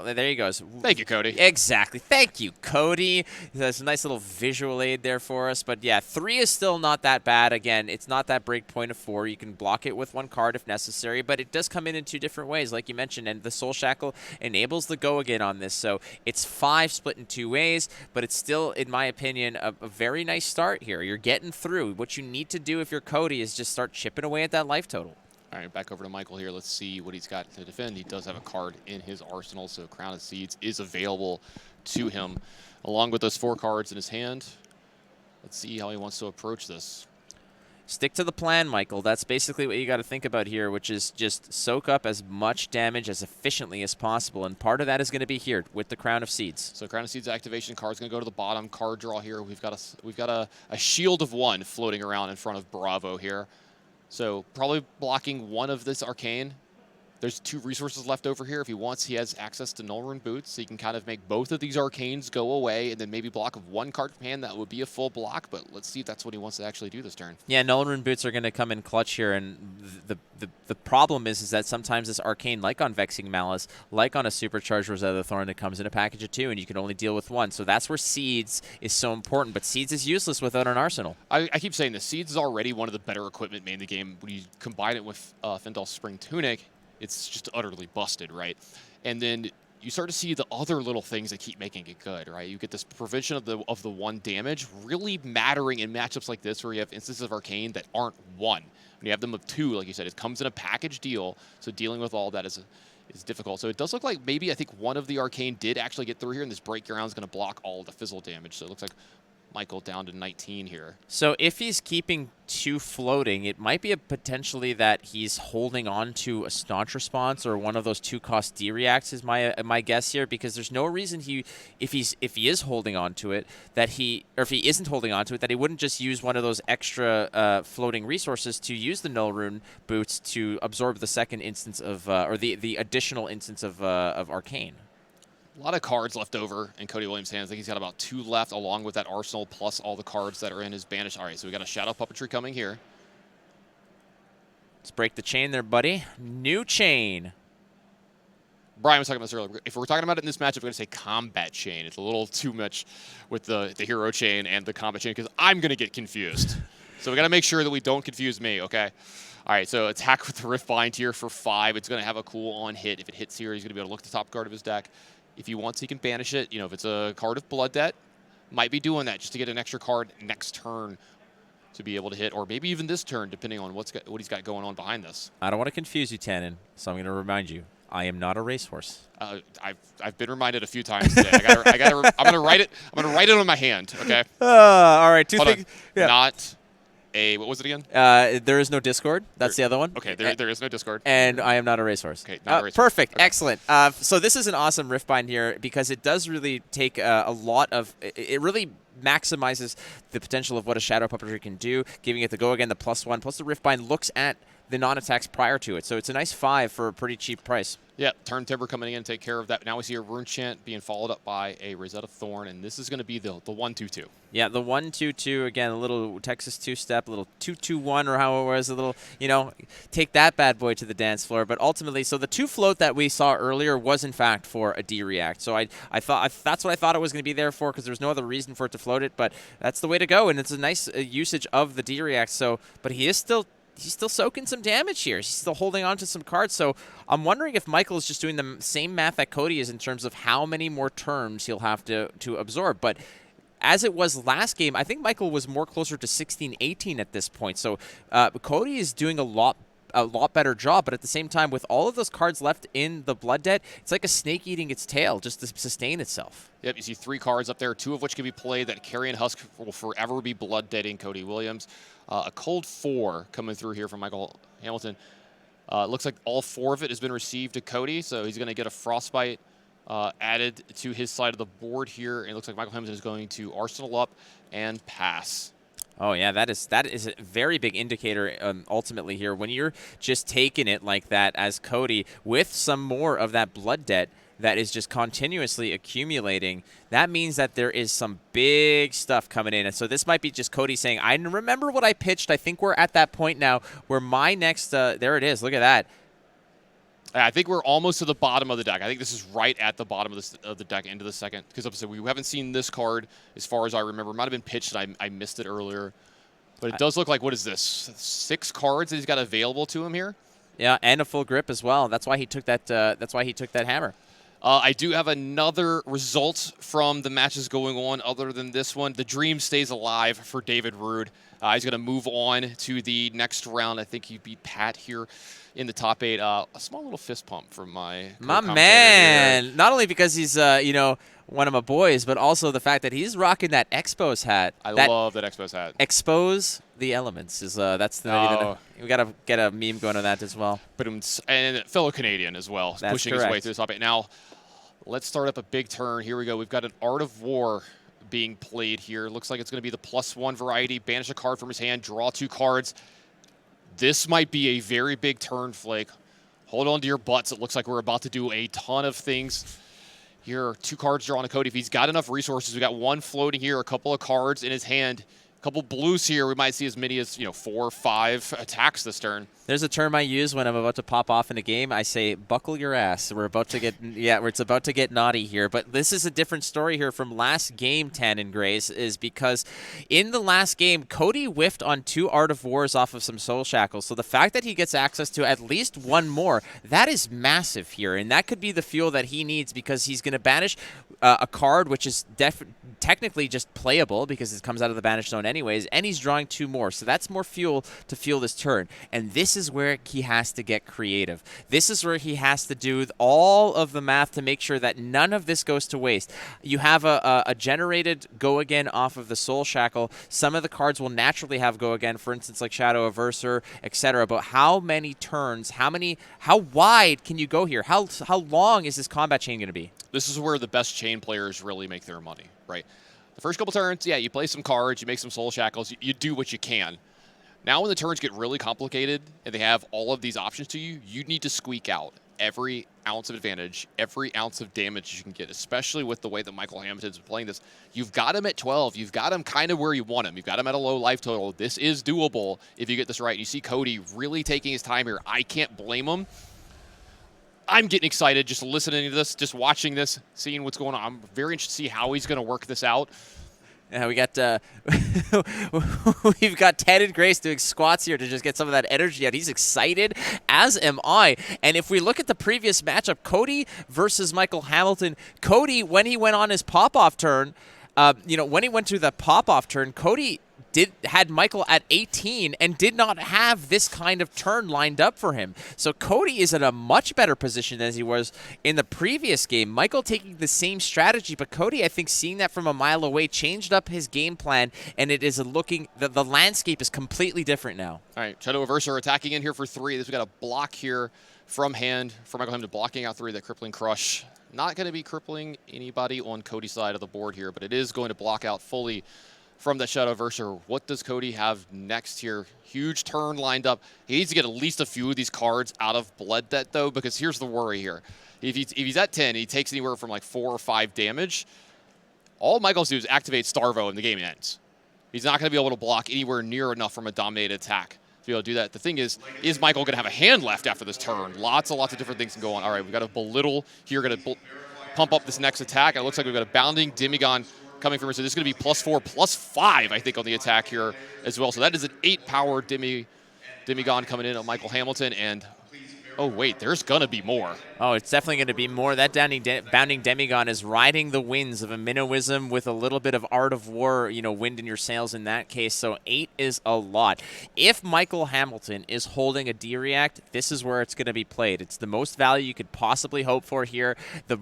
there he goes. Thank you, Cody. Exactly. Thank you, Cody. That's a nice little visual aid there for us. But yeah, 3 is still not that bad. Again, it's not that break point of 4. You can block it with 1 card if necessary, but it does come in 2 different ways, like you mentioned, and the Soul Shackle enables the go again on this. So it's 5 split in 2 ways, but it's still, in my opinion, a very nice start here. You're getting through. What you need to do if you're Cody is just start chipping away at that life total. All right, back over to Michael here. Let's see what he's got to defend. He does have a card in his arsenal, so Crown of Seeds is available to him, along with those 4 cards in his hand. Let's see how he wants to approach this. Stick to the plan, Michael. That's basically what you got to think about here, which is just soak up as much damage as efficiently as possible, and part of that is going to be here with the Crown of Seeds. So Crown of Seeds activation card's going to go to the bottom. Card draw here. We've got a Shield of 1 floating around in front of Bravo here. So probably blocking 1 of this Arcane. There's 2 resources left over here. If he wants, he has access to Null Rune Boots, so he can kind of make both of these Arcanes go away, and then maybe block of 1 card from hand. That would be a full block, but let's see if that's what he wants to actually do this turn. Yeah, Null Rune Boots are going to come in clutch here, and the problem is that sometimes this Arcane, like on Vexing Malice, like on a Supercharged Rosetta Thorn, it comes in a package of 2, and you can only deal with 1. So that's where Seeds is so important, but Seeds is useless without an arsenal. I keep saying this. Seeds is already one of the better equipment made in the game. When you combine it with Fendal's Spring Tunic, it's just utterly busted, right? And then you start to see the other little things that keep making it good, right? You get this prevention of the 1 damage really mattering in matchups like this where you have instances of Arcane that aren't 1. When you have them of 2, like you said, it comes in a package deal, so dealing with all that is difficult. So it does look like maybe I think one of the Arcane did actually get through here, and this break around is going to block all of the fizzle damage. So it looks like Michael down to 19 here. So if he's keeping 2 floating, it might be a potentially that he's holding on to a staunch response or one of those 2-cost D-reacts is my guess here, because there's no reason if he is holding on to it or if he isn't holding on to it, that he wouldn't just use one of those extra floating resources to use the null rune boots to absorb the second instance of or the additional instance of Arcane. A lot of cards left over in Cody Williams' hands. I think he's got about 2 left, along with that arsenal, plus all the cards that are in his banish. All right, so we got a Shadow Puppetry coming here. Let's break the chain there, buddy. New chain. Brian was talking about this earlier. If we're talking about it in this matchup, we're going to say combat chain. It's a little too much with the hero chain and the combat chain, because I'm going to get confused. So we got to make sure that we don't confuse me, okay? All right, so attack with the Rift Bind here for 5. It's going to have a cool on hit. If it hits here, he's going to be able to look at the top card of his deck. If he wants, he can banish it. You know, if it's a card of Blood Debt, might be doing that just to get an extra card next turn to be able to hit, or maybe even this turn, depending on what he's got going on behind this. I don't want to confuse you, Tannen, so I'm going to remind you, I am not a racehorse. I've been reminded a few times today. I'm going to write it. I'm going to write it on my hand. Okay. All right. 2 things. Yeah. Not a, what was it again? There is no Discord. That's the other one. Okay, there is no Discord. And I am not a racehorse. Okay, not a racehorse. Perfect. Okay. Excellent. So this is an awesome Rift Bind here because it does really take a lot of – it really maximizes the potential of what a Shadow Puppetry can do, giving it the go again, the +1. Plus the Rift Bind looks at the non-attacks prior to it. So it's a nice 5 for a pretty cheap price. Yeah, Turn Timber coming in to take care of that. Now we see a Rune Chant being followed up by a Rosetta Thorn, and this is going to be the 1/2/2. Yeah, the 1/2/2, again, a little Texas 2-step, a little 2/2/1 or how it was, a little, take that bad boy to the dance floor. But ultimately, so the 2 float that we saw earlier was, in fact, for a D-react. So I thought that's what I thought it was going to be there for, because there's no other reason for it to float it, but that's the way to go, and it's a nice usage of the D-react. So, but he's still soaking some damage here. He's still holding on to some cards. So I'm wondering if Michael is just doing the same math that Cody is in terms of how many more turns he'll have to absorb. But as it was last game, I think Michael was more closer to 16-18 at this point. So Cody is doing a lot better job, but at the same time, with all of those cards left in the Blood Debt, it's like a snake eating its tail just to sustain itself. Yep, you see 3 cards up there, 2 of which can be played. That Carrion Husk will forever be Blood Deading Cody Williams. A cold 4 coming through here from Michael Hamilton. Looks like all 4 of it has been received to Cody, so he's going to get a Frostbite added to his side of the board here. And it looks like Michael Hamilton is going to Arsenal up and pass. Oh, yeah, that is a very big indicator ultimately here. When you're just taking it like that as Cody with some more of that Blood Debt that is just continuously accumulating, that means that there is some big stuff coming in. And so this might be just Cody saying, I remember what I pitched. I think we're at that point now where my next there it is. Look at that. I think we're almost to the bottom of the deck. I think this is right at the bottom of the deck into the second, because obviously we haven't seen this card as far as I remember. It might have been pitched and I missed it earlier. But it does look like, what is this, 6 cards that he's got available to him here? Yeah, and a full grip as well. That's why he took that hammer. I do have another result from the matches going on other than this one. The dream stays alive for David Rude. He's going to move on to the next round. I think he beat Pat here in the top 8. A small little fist pump from my man. Here. Not only because he's one of my boys, but also the fact that he's rocking that Expos hat. I love that Expos hat. Expose the elements is that's the we got to get a meme going on that as well. And fellow Canadian as well, That's pushing correct. his way through the top 8. Now, let's start up a big turn. Here we go. We've got an Art of War being played here. Looks like it's going to be the +1 variety. Banish a card from his hand, draw 2 cards. This might be a very big turn, Flake. Hold on to your butts. It looks like we're about to do a ton of things. Here are 2 cards drawn to Cody. If he's got enough resources, we got 1 floating here, a couple of cards in his hand, a couple blues here. We might see as many as 4 or 5 attacks this turn. There's a term I use when I'm about to pop off in a game. I say, buckle your ass. We're about to get, it's about to get naughty here. But this is a different story here from last game, Tan and Grace, is because in the last game, Cody whiffed on 2 Art of Wars off of some Soul Shackles. So the fact that he gets access to at least one more, that is massive here. And that could be the fuel that he needs because he's going to banish a card which is technically just playable because it comes out of the banish zone anyways, and he's drawing 2 more. So that's more fuel to fuel this turn. And this is where he has to get creative. This is where he has to do all of the math to make sure that none of this goes to waste. You have a generated go again off of the Soul Shackle. Some of the cards will naturally have go again, for instance, like Shadow Averser, etc. But how many turns, how wide can you go here? How long is this combat chain going to be? This is where the best chain players really make their money, right? The first couple turns, yeah, you play some cards, you make some Soul Shackles, you do what you can. Now when the turns get really complicated and they have all of these options to you, you need to squeak out every ounce of advantage, every ounce of damage you can get, especially with the way that Michael Hamilton's been playing this. You've got him at 12. You've got him kind of where you want him. You've got him at a low life total. This is doable if you get this right. You see Cody really taking his time here. I can't blame him. I'm getting excited just listening to this, just watching this, seeing what's going on. I'm very interested to see how he's going to work this out. Yeah, we got we've got Ted and Grace doing squats here to just get some of that energy out. He's excited, as am I. And if we look at the previous matchup, Cody versus Michael Hamilton, Cody, when he went on his pop-off turn, when he went to the pop-off turn, Cody had Michael at 18 and did not have this kind of turn lined up for him. So Cody is in a much better position as he was in the previous game. Michael taking the same strategy, but Cody, I think, seeing that from a mile away, changed up his game plan, and it is looking, the landscape is completely different now. All right, Shadow Averser attacking in here for 3. This we got a block here from hand for Michael Hamilton, blocking out 3, that Crippling Crush. Not going to be crippling anybody on Cody's side of the board here, but it is going to block out fully from that Shadow Averser. What does Cody have next here? Huge turn lined up. He needs to get at least a few of these cards out of Blood Debt, though, because here's the worry here. If he's at 10, he takes anywhere from like 4 or 5 damage. All Michael's do is activate Starvo and the game ends. He's not going to be able to block anywhere near enough from a dominated attack to be able to do that. The thing is Michael going to have a hand left after this turn? Lots of different things can go on. All right, we've got a Belittle here, going to pump up this next attack. It looks like we've got a Bounding Demigod coming from her. So this is going to be +4, +5, I think, on the attack here as well. So that is an 8-power Demigod coming in on Michael Hamilton. And, oh, wait, there's going to be more. Oh, it's definitely going to be more. That Bounding Demigod is riding the winds of a Minnowism with a little bit of Art of War, wind in your sails in that case. So 8 is a lot. If Michael Hamilton is holding a D-React, this is where it's going to be played. It's the most value you could possibly hope for here. The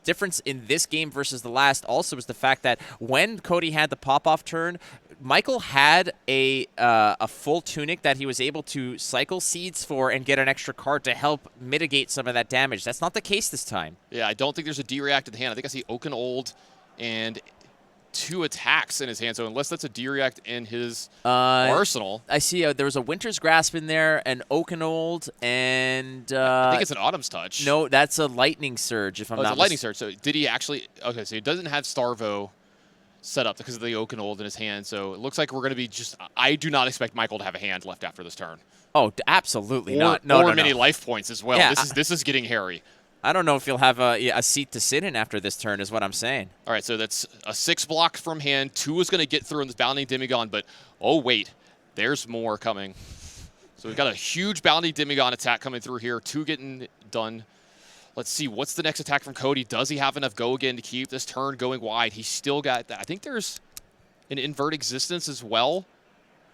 difference in this game versus the last also is the fact that when Cody had the pop-off turn, Michael had a full tunic that he was able to cycle seeds for and get an extra card to help mitigate some of that damage. That's not the case this time. Yeah, I don't think there's a D-React in the hand. I think I see Oaken Old and 2 attacks in his hand. So unless that's a D-React in his arsenal. I see there was a Winter's Grasp in there, an Oaken Old, and I think it's an Autumn's Touch. No, that's a Lightning Surge, if I'm not it's a Lightning Surge. So did he actually... Okay, so he doesn't have Starvo set up because of the Oaken Old in his hand. So it looks like we're going to be just... I do not expect Michael to have a hand left after this turn. Oh, absolutely not. No, many life points as well. Yeah, this is getting hairy. I don't know if you'll have a seat to sit in after this turn is what I'm saying. All right, so that's a 6 block from hand. 2 is going to get through in this Bounding Demigod, but oh, wait. There's more coming. So we've got a huge Bounding Demigod attack coming through here. 2 getting done. Let's see, what's the next attack from Cody? Does he have enough go again to keep this turn going wide? He's still got that. I think there's an Invert Existence as well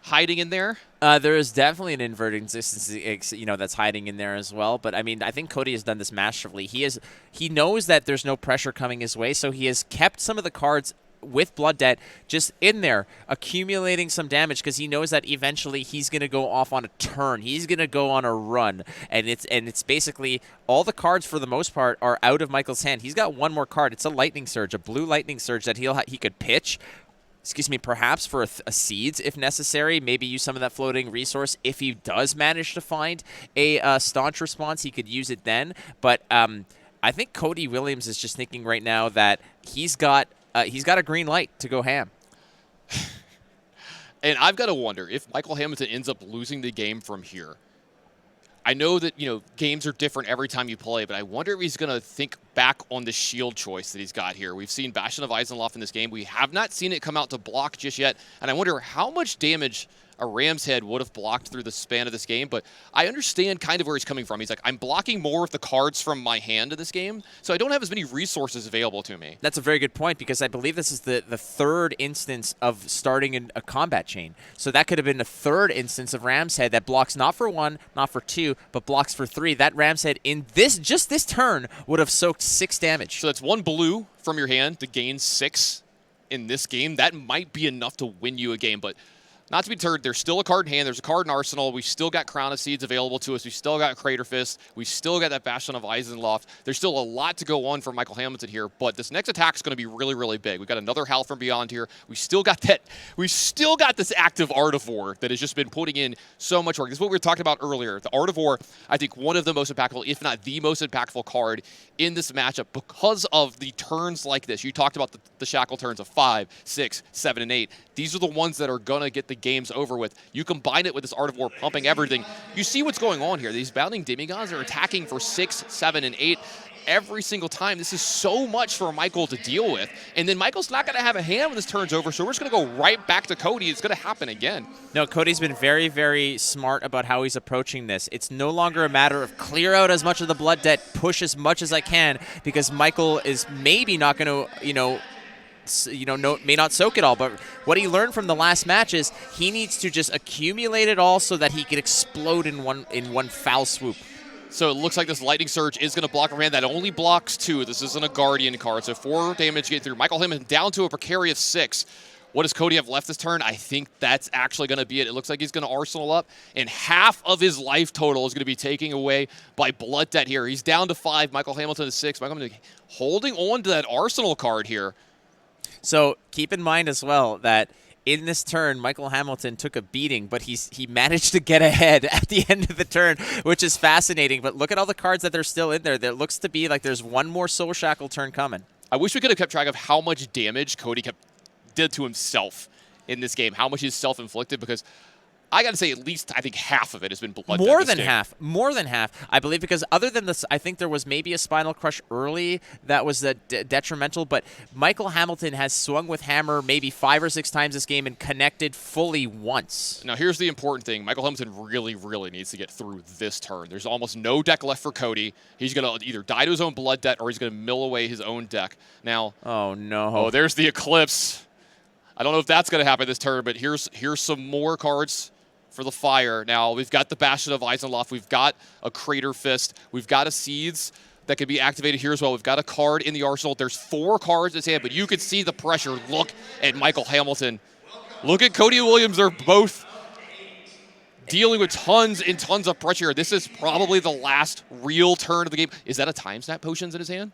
hiding in there. There is definitely an Invert Existence, that's hiding in there as well. But I mean, I think Cody has done this masterfully. He knows that there's no pressure coming his way, so he has kept some of the cards with Blood Debt just in there, accumulating some damage because he knows that eventually he's going to go off on a turn. He's going to go on a run, and it's basically all the cards for the most part are out of Michael's hand. He's got one more card. It's a Lightning Surge, a blue Lightning Surge that he could pitch. Perhaps for a seeds if necessary. Maybe use some of that floating resource. If he does manage to find a staunch response, he could use it then. But I think Cody Williams is just thinking right now that he's got a green light to go ham. And I've got to wonder if Michael Hamilton ends up losing the game from here. I know that, games are different every time you play, but I wonder if he's going to think back on the shield choice that he's got here. We've seen Bastion of Eisenloft in this game. We have not seen it come out to block just yet, and I wonder how much damage a Ram's Head would have blocked through the span of this game, but I understand kind of where he's coming from. He's like, I'm blocking more of the cards from my hand in this game, so I don't have as many resources available to me. That's a very good point, because I believe this is the third instance of starting a combat chain. So that could have been the third instance of Ram's Head that blocks not for 1, not for 2, but blocks for 3. That Ram's Head in just this turn would have soaked 6 damage. So that's 1 blue from your hand to gain 6 in this game. That might be enough to win you a game, but not to be deterred, there's still a card in hand. There's a card in Arsenal. We've still got Crown of Seeds available to us. We've still got Crater Fist. We've still got that Bastion of Eisenloft. There's still a lot to go on for Michael Hamilton here, but this next attack is going to be really, really big. We've got another Howl from Beyond here. We still got this active Art of War that has just been putting in so much work. This is what we were talking about earlier. The Art of War, I think one of the most impactful, if not the most impactful card in this matchup because of the turns like this. You talked about the shackle turns of 5, 6, 7, and 8. These are the ones that are going to get the games over with. You combine it with this Art of War pumping everything. You see what's going on here. These Bounding Demigods are attacking for 6, 7, and 8 every single time. This is so much for Michael to deal with. And then Michael's not going to have a hand when this turn's over, so we're just going to go right back to Cody. It's going to happen again. No, Cody's been very, very smart about how he's approaching this. It's no longer a matter of clear out as much of the blood debt, push as much as I can, because Michael is maybe not going to, may not soak it all, but what he learned from the last match is he needs to just accumulate it all so that he can explode in one foul swoop. So it looks like this Lightning Surge is going to block a hand. That only blocks 2. This isn't a Guardian card, so 4 damage get through. Michael Hamilton down to a precarious 6. What does Cody have left this turn? I think that's actually going to be it. It looks like he's going to Arsenal up, and half of his life total is going to be taken away by blood debt here. He's down to 5. Michael Hamilton is 6. Michael Hamilton holding on to that Arsenal card here. So keep in mind as well that in this turn, Michael Hamilton took a beating, but he managed to get ahead at the end of the turn, which is fascinating. But look at all the cards that are still in there. There looks to be like there's one more Soul Shackle turn coming. I wish we could have kept track of how much damage Cody did to himself in this game, how much is self-inflicted, because I got to say, at least I think half of it has been blood. More than half, I believe, because other than this, I think there was maybe a Spinal Crush early that was detrimental, but Michael Hamilton has swung with hammer maybe 5 or 6 times this game and connected fully once. Now, here's the important thing. Michael Hamilton really, really needs to get through this turn. There's almost no deck left for Cody. He's going to either die to his own blood debt or he's going to mill away his own deck. Now, oh, no. Oh, there's the Eclipse. I don't know if that's going to happen this turn, but here's some more cards for the fire. Now, we've got the Bastion of Eisenloft. We've got a Crater Fist. We've got a Seeds that can be activated here as well. We've got a card in the arsenal. There's 4 cards in his hand, but you can see the pressure. Look at Michael Hamilton. Look at Cody Williams. They're both dealing with tons and tons of pressure. This is probably the last real turn of the game. Is that a Time Snap Potions in his hand?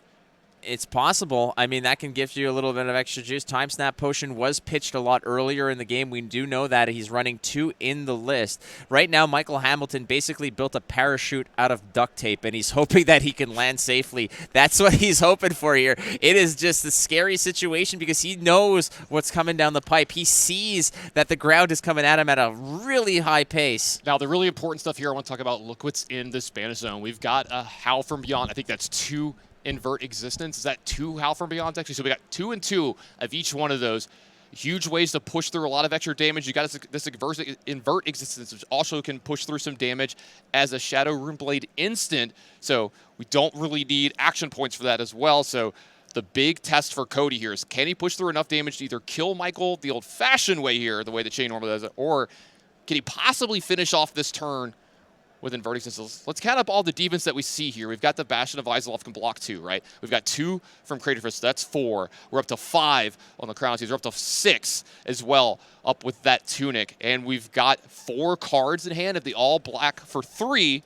It's possible. I mean, that can give you a little bit of extra juice. Time Snap Potion was pitched a lot earlier in the game. We do know that he's running 2 in the list. Right now, Michael Hamilton basically built a parachute out of duct tape, and he's hoping that he can land safely. That's what he's hoping for here. It is just a scary situation because he knows what's coming down the pipe. He sees that the ground is coming at him at a really high pace. Now, the really important stuff here I want to talk about, look what's in the Spanish Zone. We've got a Howl from Beyond. I think that's 2 Invert Existence. Is that 2 Howl from Beyond actually? So we got 2 and 2 of each one of those. Huge ways to push through a lot of extra damage. You got this Invert Existence, which also can push through some damage as a Shadow Runeblade instant. So we don't really need action points for that as well. So the big test for Cody here is, can he push through enough damage to either kill Michael the old-fashioned way here, the way the chain normally does it, or can he possibly finish off this turn with Inverting Systems? Let's count up all the defense that we see here. We've got the Bastion of Eisenloft can block 2, right? We've got 2 from Crater Fist, so that's 4. We're up to 5 on the Crown Seeds. We're up to 6 as well, up with that Tunic. And we've got 4 cards in hand. If the all black for 3,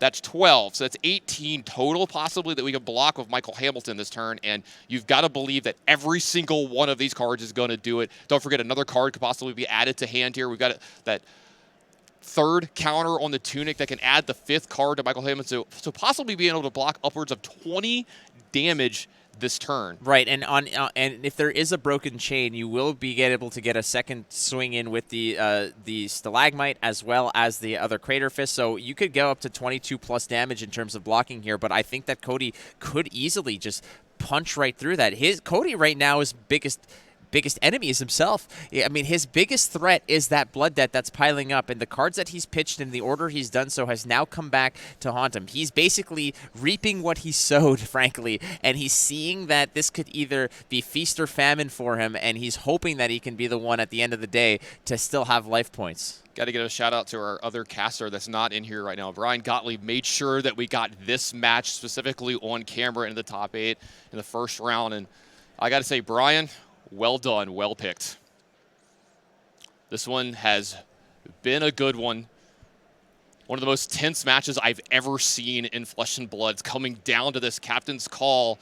that's 12. So that's 18 total possibly that we can block with Michael Hamilton this turn. And you've got to believe that every single one of these cards is going to do it. Don't forget, another card could possibly be added to hand here. We've got that 3rd counter on the Tunic that can add the 5th card to Michael Hamilton. So possibly being able to block upwards of 20 damage this turn. Right, and and if there is a broken chain, you will be able to get a second swing in with the stalagmite as well as the other crater fist. So you could go up to 22 plus damage in terms of blocking here. But I think that Cody could easily just punch right through that. Cody right now is biggest enemy is himself. I mean, his biggest threat is that blood debt that's piling up, and the cards that he's pitched in the order he's done so has now come back to haunt him. He's basically reaping what he sowed, frankly, and he's seeing that this could either be feast or famine for him, and he's hoping that he can be the one at the end of the day to still have life points. Got to give a shout out to our other caster that's not in here right now. Brian Gottlieb made sure that we got this match specifically on camera in the top 8 in the first round, and I got to say, Brian, well done, well picked. This one has been a good one. One of the most tense matches I've ever seen in Flesh and Blood. It's coming down to this. Captain's call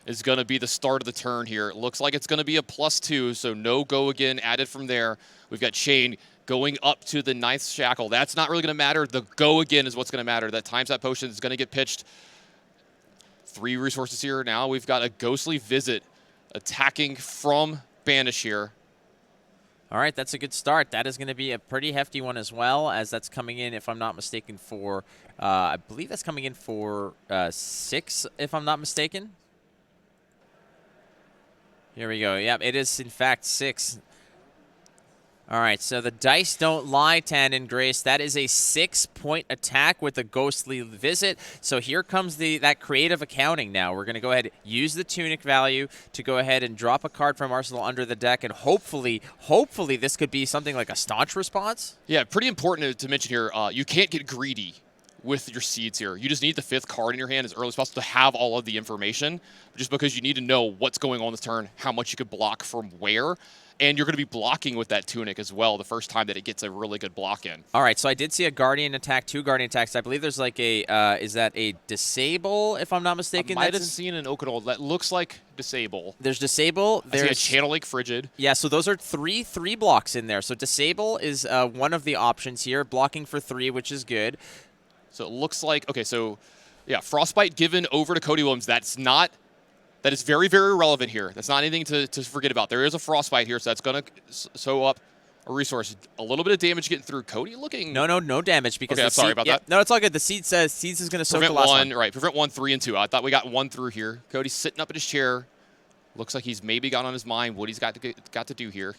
is going to be the start of the turn here. It looks like it's going to be a +2, so no go again added from there. We've got Shane going up to the 9th shackle. That's not really going to matter. The go again is what's going to matter. That times that potion is going to get pitched. 3 resources here. Now we've got a Ghostly Visit attacking from Banish here. All right, that's a good start. That is going to be a pretty hefty one as well, as that's coming in, if I'm not mistaken, for, I believe that's coming in for 6, if I'm not mistaken. Here we go. Yep, it is, in fact, 6. All right, so the dice don't lie, Tandon Grace. That is a 6-point attack with a Ghostly Visit. So here comes that creative accounting now. We're going to go ahead and use the Tunic value to go ahead and drop a card from Arsenal under the deck, and hopefully this could be something like a Staunch Response. Yeah, pretty important to mention here, you can't get greedy with your seeds here. You just need the 5th card in your hand as early as possible to have all of the information, just because you need to know what's going on this turn, how much you could block from where. And you're going to be blocking with that Tunic as well the first time that it gets a really good block in. All right, so I did see a Guardian attack, 2 Guardian attacks. I believe there's like a, is that a Disable, if I'm not mistaken? I might have seen an Okanold that looks like Disable. There's Disable. There's a Channel Lake Frigid. Yeah, so those are 3 blocks in there. So Disable is one of the options here, blocking for 3, which is good. So it looks like, okay, so yeah, Frostbite given over to Cody Williams. That is very, very relevant here. That's not anything to forget about. There is a Frostbite here, so that's going to sew up a resource. A little bit of damage getting through. Cody looking... No damage. Because okay, I'm sorry about that. No, it's all good. The Seeds is going to soak the last one. Right, prevent 1, 3, and 2. I thought we got 1 through here. Cody's sitting up in his chair. Looks like he's maybe got on his mind what he's got to do here.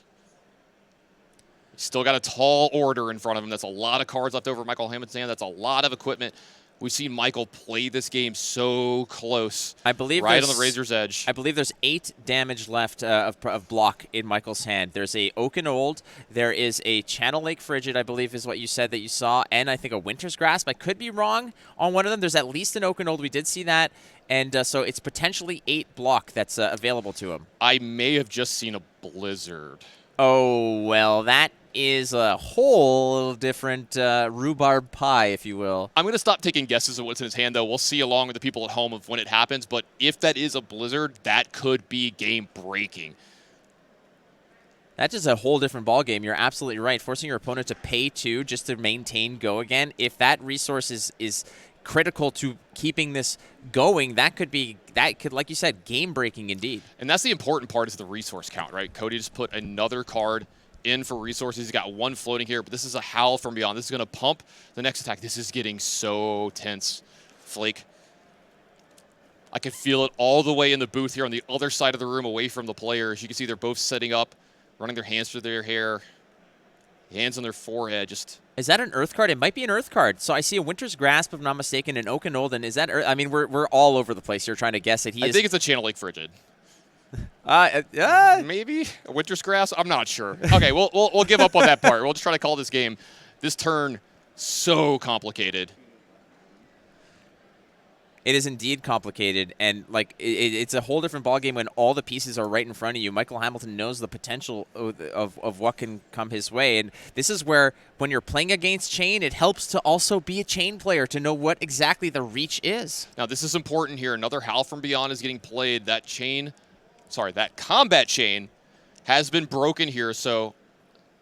Still got a tall order in front of him. That's a lot of cards left over Michael Hamilton's hand. That's a lot of equipment. We've seen Michael play this game so close. I believe right on the razor's edge. I believe there's 8 damage left of block in Michael's hand. There's a Oaken Old. There is a Channel Lake Frigid, I believe is what you said that you saw, and I think a Winter's Grasp. I could be wrong on one of them. There's at least an Oaken Old. We did see that. And so it's potentially 8 block that's available to him. I may have just seen a Blizzard. Oh, well, that is a whole different rhubarb pie, if you will. I'm going to stop taking guesses at what's in his hand, though. We'll see along with the people at home of when it happens. But if that is a Blizzard, that could be game-breaking. That's just a whole different ballgame. You're absolutely right. Forcing your opponent to pay 2 just to maintain go again. If that resource is critical to keeping this going, that could, like you said, game-breaking indeed. And that's the important part, is the resource count, right? Cody just put another card in for resources. He's got 1 floating here, but this is a Howl from Beyond. This is going to pump the next attack. This is getting so tense. Flake. I can feel it all the way in the booth here on the other side of the room away from the players. You can see they're both setting up, running their hands through their hair, hands on their forehead. Just... Is that an Earth card? It might be an Earth card. So I see a Winter's Grasp, if I'm not mistaken, an Oaken Old. And is that Earth? I mean, we're all over the place here trying to guess it. I think it's a Channel Lake Frigid. Maybe a Winter's Grasp. I'm not sure. Okay, we'll give up on that part. We'll just try to call this game. This turn so complicated. It is indeed complicated, and like it's a whole different ballgame when all the pieces are right in front of you. Michael Hamilton knows the potential of what can come his way, and this is where, when you're playing against Chain, it helps to also be a Chain player to know what exactly the reach is. Now, this is important here. Another Howl from Beyond is getting played. That Combat Chain has been broken here, so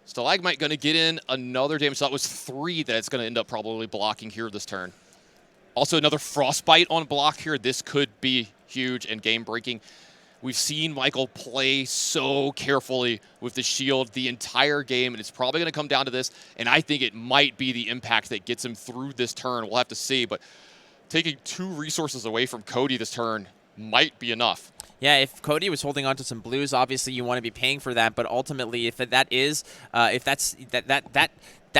Stalagmite going to get in another damage. So that was 3 that it's going to end up probably blocking here this turn. Also, another Frostbite on block here. This could be huge and game-breaking. We've seen Michael play so carefully with the shield the entire game, and it's probably going to come down to this, and I think it might be the impact that gets him through this turn. We'll have to see, but taking 2 resources away from Cody this turn might be enough. Yeah, if Cody was holding on to some blues, obviously you want to be paying for that. But ultimately, if that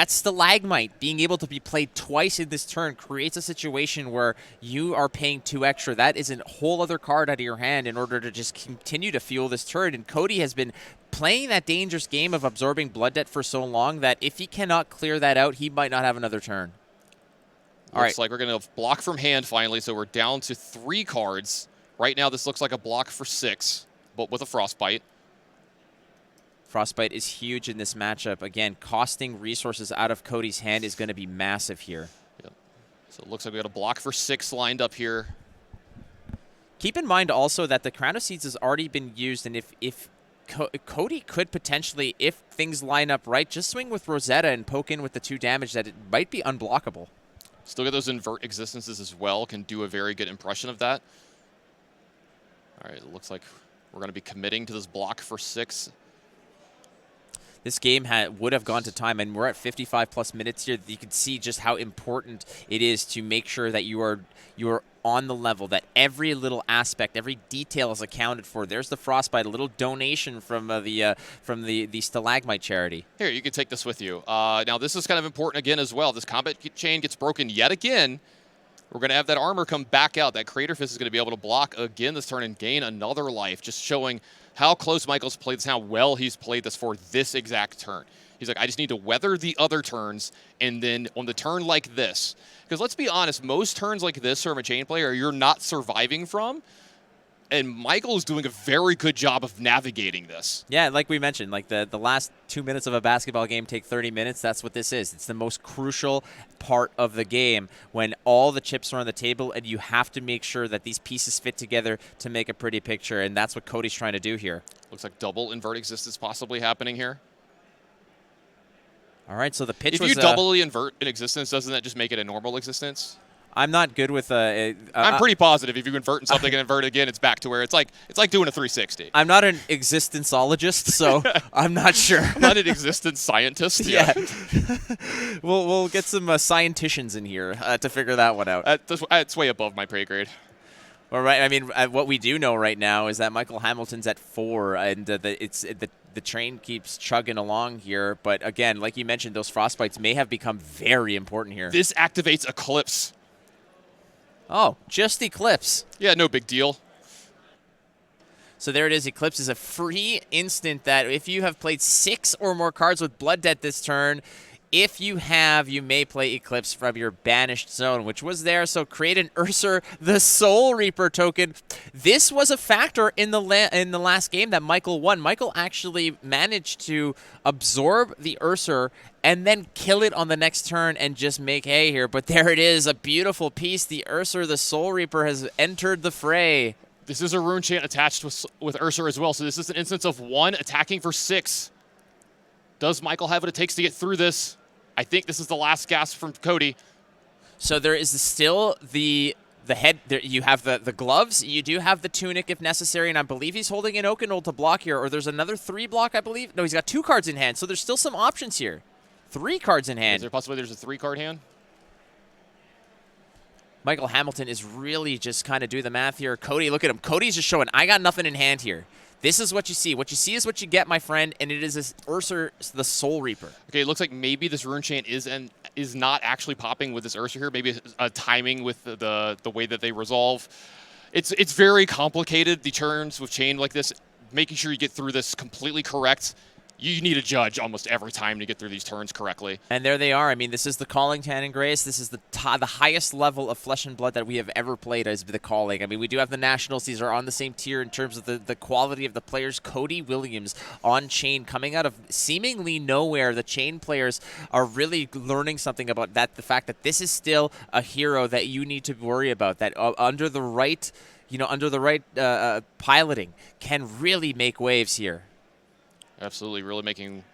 stalagmite being able to be played twice in this turn creates a situation where you are paying 2 extra. That is a whole other card out of your hand in order to just continue to fuel this turn. And Cody has been playing that dangerous game of absorbing blood debt for so long that if he cannot clear that out, he might not have another turn. Looks like we're going to block from hand finally, so we're down to 3 cards. Right now, this looks like a block for 6, but with a Frostbite. Frostbite is huge in this matchup. Again, costing resources out of Cody's hand is going to be massive here. Yep. So it looks like we got a block for 6 lined up here. Keep in mind also that the Crown of Seeds has already been used, and if Cody could potentially, if things line up right, just swing with Rosetta and poke in with the 2 damage, that it might be unblockable. Still get those invert existences as well. Can do a very good impression of that. All right, it looks like we're going to be committing to this block for 6. This game would have gone to time, and we're at 55+ minutes here. You can see just how important it is to make sure that you are on the level, that every little aspect, every detail is accounted for. There's the Frostbite, a little donation from the Stalagmite charity. Here, you can take this with you. Now, this is kind of important again as well. This combat chain gets broken yet again. We're going to have that armor come back out. That Crater Fist is going to be able to block again this turn and gain another life, just showing how close Michael's played this, how well he's played this for this exact turn. He's like, I just need to weather the other turns, and then on the turn like this, because let's be honest, most turns like this from a chain player you're not surviving from, and Michael is doing a very good job of navigating this. Yeah, like we mentioned, like the last 2 minutes of a basketball game take 30 minutes. That's what this is. It's the most crucial part of the game when all the chips are on the table and you have to make sure that these pieces fit together to make a pretty picture, and that's what Cody's trying to do here. Looks like double invert existence possibly happening here. All right, so the pitch if was... If you doubly invert an existence, doesn't that just make it a normal existence? I'm not good with... I'm pretty positive if you invert something and invert it again, it's back to where it's like doing a 360. I'm not an existenceologist, so I'm not sure. I'm not an existence scientist. Yeah. we'll get some scienticians in here to figure that one out. It's way above my pay grade. All right. I mean, what we do know right now is that Michael Hamilton's at 4, and the train keeps chugging along here. But again, like you mentioned, those Frostbites may have become very important here. This activates Eclipse. Oh, just Eclipse. Yeah, no big deal. So there it is. Eclipse is a free instant that if you have played 6 or more cards with Blood Debt this turn, if you have, you may play Eclipse from your banished zone, which was there. So create an Ursur, the Soul Reaper token. This was a factor in the last game that Michael won. Michael actually managed to absorb the Ursur and then kill it on the next turn and just make hay here. But there it is, a beautiful piece. The Ursur, the Soul Reaper, has entered the fray. This is a rune chant attached with Ursur as well. So this is an instance of 1 attacking for 6. Does Michael have what it takes to get through this? I think this is the last gasp from Cody. So there is still the head. There, you have the gloves. You do have the tunic if necessary, and I believe he's holding an Oakenol to block here. Or there's another 3 block, I believe. No, he's got 2 cards in hand, so there's still some options here. 3 cards in hand. Is there possibly there's a 3-card hand? Michael Hamilton is really just kind of do the math here. Cody, look at him. Cody's just showing, I got nothing in hand here. This is what you see. What you see is what you get, my friend, and it is this Ursur, the Soul Reaper. Okay, it looks like maybe this rune chant is not actually popping with this Ursur here. Maybe a timing with the way that they resolve. It's very complicated, the turns with chain like this. Making sure you get through this completely correct. You need a judge almost every time to get through these turns correctly. And there they are. I mean, this is the Calling Tan and Grace. This is the highest level of Flesh and Blood that we have ever played as the Calling. I mean, we do have the Nationals. These are on the same tier in terms of the quality of the players. Cody Williams on Chain coming out of seemingly nowhere. The Chain players are really learning something about that. The fact that this is still a hero that you need to worry about, that under the right, piloting can really make waves here. Absolutely, really making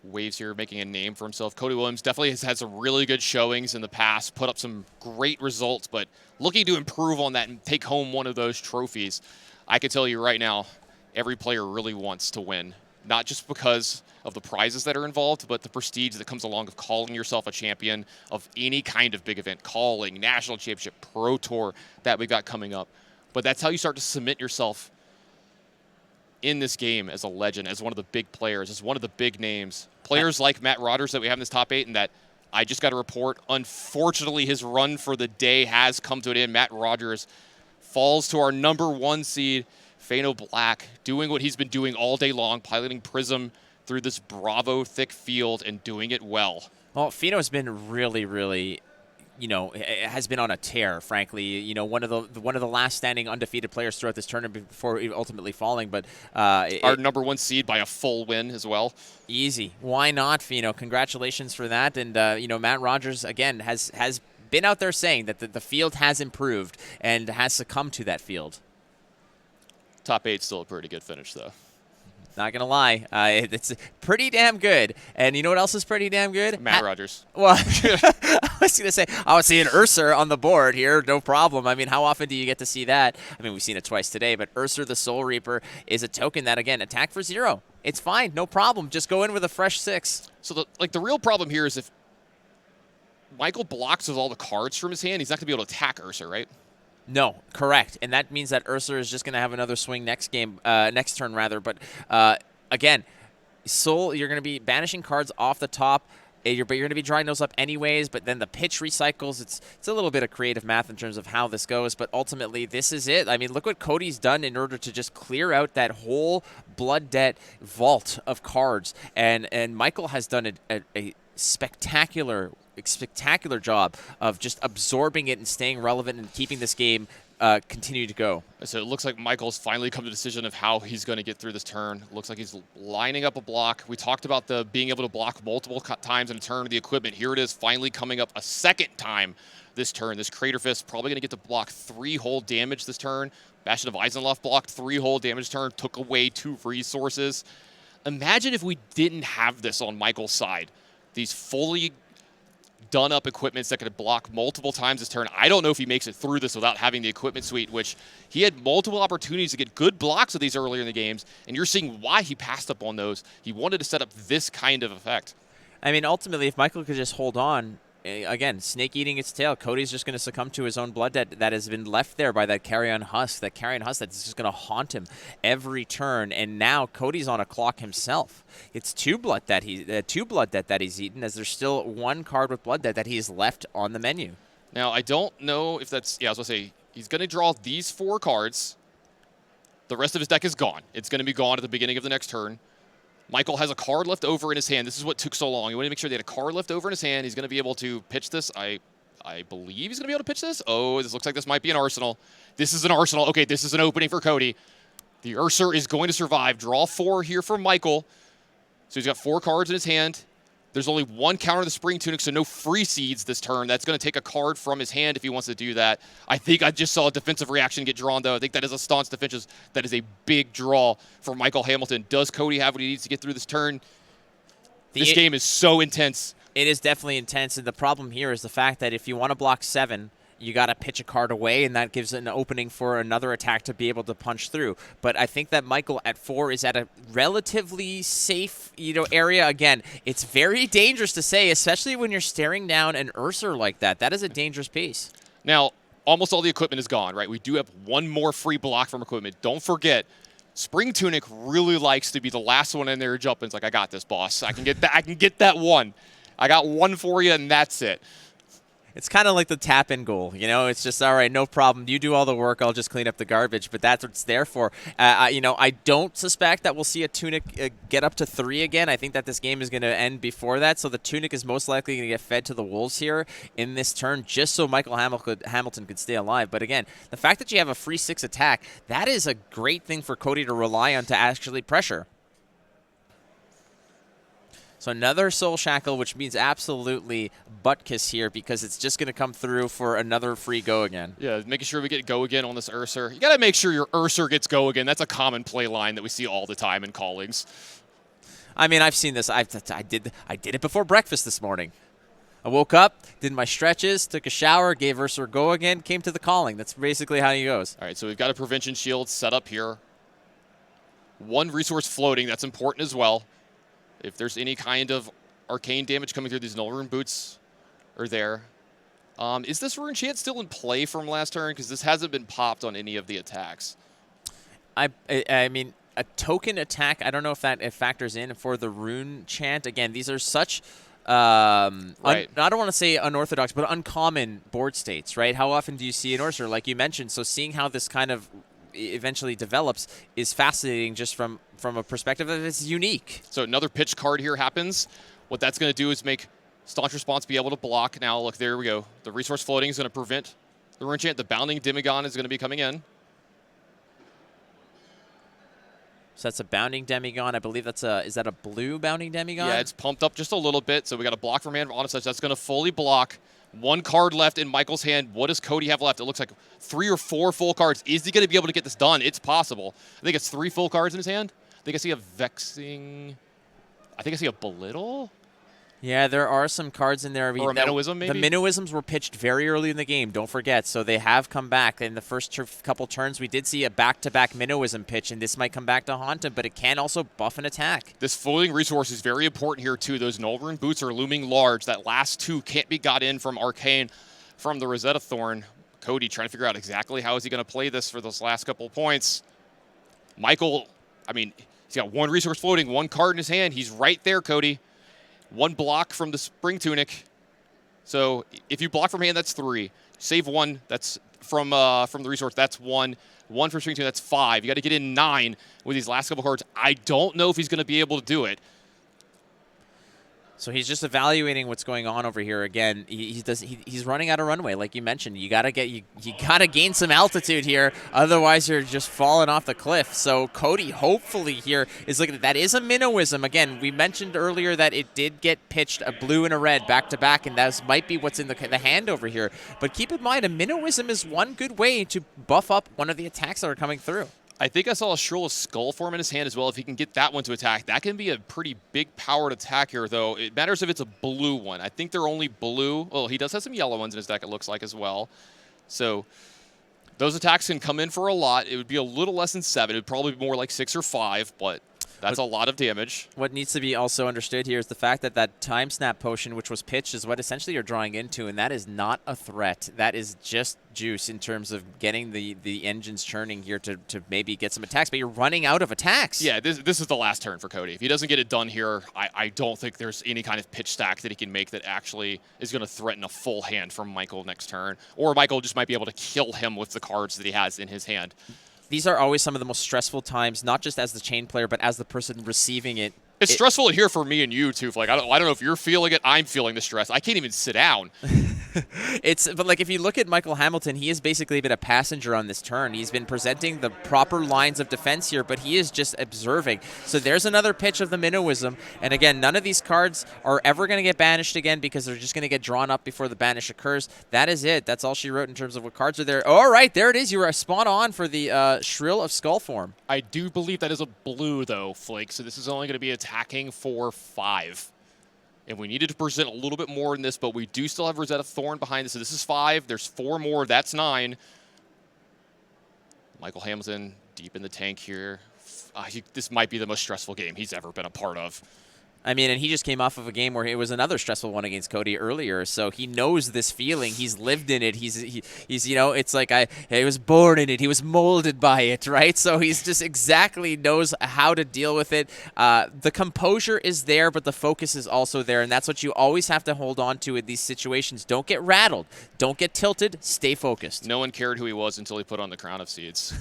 waves here, making a name for himself. Cody Williams definitely has had some really good showings in the past, put up some great results, but looking to improve on that and take home one of those trophies. I can tell you right now, every player really wants to win, not just because of the prizes that are involved, but the prestige that comes along of calling yourself a champion of any kind of big event, calling, national championship, pro tour that we got coming up. But that's how you start to cement yourself in this game as a legend, as one of the big players, as one of the big names. Players like Matt Rogers that we have in this top 8, and that I just got to report, unfortunately, his run for the day has come to an end. Matt Rogers falls to our #1 seed, Fano Black, doing what he's been doing all day long, piloting Prism through this Bravo thick field and doing it well. Well, Fino's been really, has been on a tear, frankly. One of the last standing undefeated players throughout this tournament before ultimately falling. But our #1 seed by a full win as well. Easy. Why not, Fino? Congratulations for that. And Matt Rogers again has been out there saying that the field has improved and has succumbed to that field. Top 8's still a pretty good finish, though. Not gonna lie, it's pretty damn good. And you know what else is pretty damn good? Matt Rogers. Well, I was gonna say I was seeing Urser on the board here, no problem. I mean, how often do you get to see that? I mean, we've seen it twice today, but Urser the Soul Reaper is a token that again attack for 0. It's fine, no problem. Just go in with a fresh 6. So the real problem here is if Michael blocks with all the cards from his hand, he's not gonna be able to attack Urser, right? No, correct. And that means that Ursa is just going to have another swing next turn rather. But again, Soul, you're going to be banishing cards off the top, but you're going to be drawing those up anyways. But then the pitch recycles. It's a little bit of creative math in terms of how this goes. But ultimately, this is it. I mean, look what Cody's done in order to just clear out that whole Blood Debt vault of cards. And Michael has done a spectacular job of just absorbing it and staying relevant and keeping this game continue to go. So it looks like Michael's finally come to the decision of how he's going to get through this turn. Looks like he's lining up a block. We talked about the being able to block multiple times in a turn of the equipment. Here it is finally coming up a second time this turn. This Crater Fist probably going to get to block 3 whole damage this turn. Bastion of Eisenloft blocked 3 whole damage turn, took away 2 resources. Imagine if we didn't have this on Michael's side. These fully done up equipments that could block multiple times this turn. I don't know if he makes it through this without having the equipment suite, which he had multiple opportunities to get good blocks of these earlier in the games, and you're seeing why he passed up on those. He wanted to set up this kind of effect. I mean, ultimately, if Michael could just hold on, again, snake eating its tail, Cody's just going to succumb to his own blood debt that has been left there by that Carrion Husk that's just going to haunt him every turn. And now Cody's on a clock himself. It's 2 blood debt that he's eaten, as there's still 1 card with blood debt that he's left on the menu. Now, I don't know if that's, I was going to say, he's going to draw these 4 cards. The rest of his deck is gone. It's going to be gone at the beginning of the next turn. Michael has a card left over in his hand. This is what took so long. He wanted to make sure they had a card left over in his hand. He's going to be able to pitch this. I believe he's going to be able to pitch this. Oh, this looks like this might be an Arsenal. This is an Arsenal. Okay, this is an opening for Cody. The Urser is going to survive. Draw 4 here from Michael. So he's got 4 cards in his hand. There's only 1 counter to the Spring Tunic, so no free seeds this turn. That's going to take a card from his hand if he wants to do that. I think I just saw a defensive reaction get drawn, though. I think that is a stance defense. That is a big draw for Michael Hamilton. Does Cody have what he needs to get through this turn? This game is so intense. It is definitely intense, and the problem here is the fact that if you want to block 7, you got to pitch a card away, and that gives an opening for another attack to be able to punch through. But I think that Michael at 4 is at a relatively safe, area. Again, it's very dangerous to say, especially when you're staring down an Urser like that. That is a dangerous piece. Now, almost all the equipment is gone, right? We do have 1 more free block from equipment. Don't forget, Spring Tunic really likes to be the last one in there jumping. It's like, I got this, boss. I can get that. I can get that 1. I got 1 for you, and that's it. It's kind of like the tap-in goal, It's just, all right, no problem. You do all the work. I'll just clean up the garbage. But that's what it's there for. I don't suspect that we'll see a Tunic get up to 3 again. I think that this game is going to end before that. So the Tunic is most likely going to get fed to the Wolves here in this turn, just so Michael Hamilton could stay alive. But again, the fact that you have a free 6 attack, that is a great thing for Cody to rely on to actually pressure. So another Soul Shackle, which means absolutely butt kiss here because it's just going to come through for another free go again. Yeah, making sure we get go again on this Urser. You got to make sure your Urser gets go again. That's a common play line that we see all the time in callings. I mean, I've seen this. I did it before breakfast this morning. I woke up, did my stretches, took a shower, gave Ursa a go again, came to the calling. That's basically how he goes. All right, so we've got a prevention shield set up here. One resource floating, that's important as well. If there's any kind of arcane damage coming through, these null rune boots are there. Is this rune chant still in play from last turn? Because this hasn't been popped on any of the attacks. I mean, a token attack, I don't know if that factors in for the rune chant. Again, these are such... I don't want to say unorthodox, but uncommon board states, right? How often do you see an Orser, like you mentioned? So seeing how this kind of eventually develops is fascinating just from a perspective that it's unique. So another pitch card here happens. What that's going to do is make Staunch Response be able to block. Now, look, there we go. The resource floating is going to prevent the rune chant. The Bounding Demigod is going to be coming in. So that's a Bounding Demigod. I believe that's is that a blue Bounding Demigod? Yeah, it's pumped up just a little bit. So we got a block from hand on such. That's going to fully block. One card left in Michael's hand. What does Cody have left? It looks like 3 or 4 full cards. Is he going to be able to get this done? It's possible. I think it's 3 full cards in his hand. I think I see a Vexing. I think I see a Belittle. Yeah, there are some cards in there. Or a Minnowism, maybe? The Minnowisms were pitched very early in the game, don't forget. So they have come back. In the first couple turns, we did see a back-to-back Minnowism pitch, and this might come back to haunt him, but it can also buff an attack. This floating resource is very important here, too. Those Null Rune boots are looming large. That last 2 can't be got in from Arcane, from the Rosetta Thorn. Cody trying to figure out exactly how is he going to play this for those last couple points. Michael, I mean, he's got 1 resource floating, 1 card in his hand. He's right there, Cody. 1 block from the Spring Tunic. So if you block from hand, that's 3. Save 1, that's from the resource, that's 1. 1 from Spring Tunic, that's 5. You got to get in 9 with these last couple cards. I don't know if he's going to be able to do it. So he's just evaluating what's going on over here. Again, he's running out of runway, like you mentioned. You gotta gain some altitude here, otherwise you're just falling off the cliff. So Cody, hopefully here, is looking at that. Is a Minnowism. Again, we mentioned earlier that it did get pitched a blue and a red back to back, and that might be what's in the hand over here. But keep in mind, a Minnowism is one good way to buff up one of the attacks that are coming through. I think I saw a Shrill of Skull form in his hand as well. If he can get that one to attack, that can be a pretty big powered attack here, though. It matters if it's a blue one. I think they're only blue. Well, he does have some yellow ones in his deck, it looks like, as well. So those attacks can come in for a lot. It would be a little less than 7. It would probably be more like 6 or 5, but that's a lot of damage. What needs to be also understood here is the fact that that Time Snap potion, which was pitched, is what essentially you're drawing into, and that is not a threat. That is just juice in terms of getting the engines churning here to maybe get some attacks, but you're running out of attacks. Yeah, this is the last turn for Cody. If he doesn't get it done here, I don't think there's any kind of pitch stack that he can make that actually is going to threaten a full hand from Michael next turn, or Michael just might be able to kill him with the cards that he has in his hand. These are always some of the most stressful times, not just as the chain player, but as the person receiving it. It's stressful in here for me and you, too. Like, I don't know if you're feeling it. I'm feeling the stress. I can't even sit down. But like if you look at Michael Hamilton, he has basically been a passenger on this turn. He's been presenting the proper lines of defense here, but he is just observing. So there's another pitch of the Minnowism. And again, none of these cards are ever going to get banished again because they're just going to get drawn up before the banish occurs. That is it. That's all she wrote in terms of what cards are there. All right, there it is. You were spot on for the Shrill of Skull form. I do believe that is a blue, though, Flake. So this is only going to be attacking for 5. And we needed to present a little bit more in this, but we do still have Rosetta Thorn behind this. So this is 5. There's 4 more. That's 9. Michael Hamilton deep in the tank here. This might be the most stressful game he's ever been a part of. I mean, and he just came off of a game where it was another stressful one against Cody earlier, so he knows this feeling. He's lived in it. He's you know, it's like he was born in it. He was molded by it, right? So he's just exactly knows how to deal with it. The composure is there, but the focus is also there, and that's what you always have to hold on to in these situations. Don't get rattled. Don't get tilted. Stay focused. No one cared who he was until he put on the Crown of Seeds.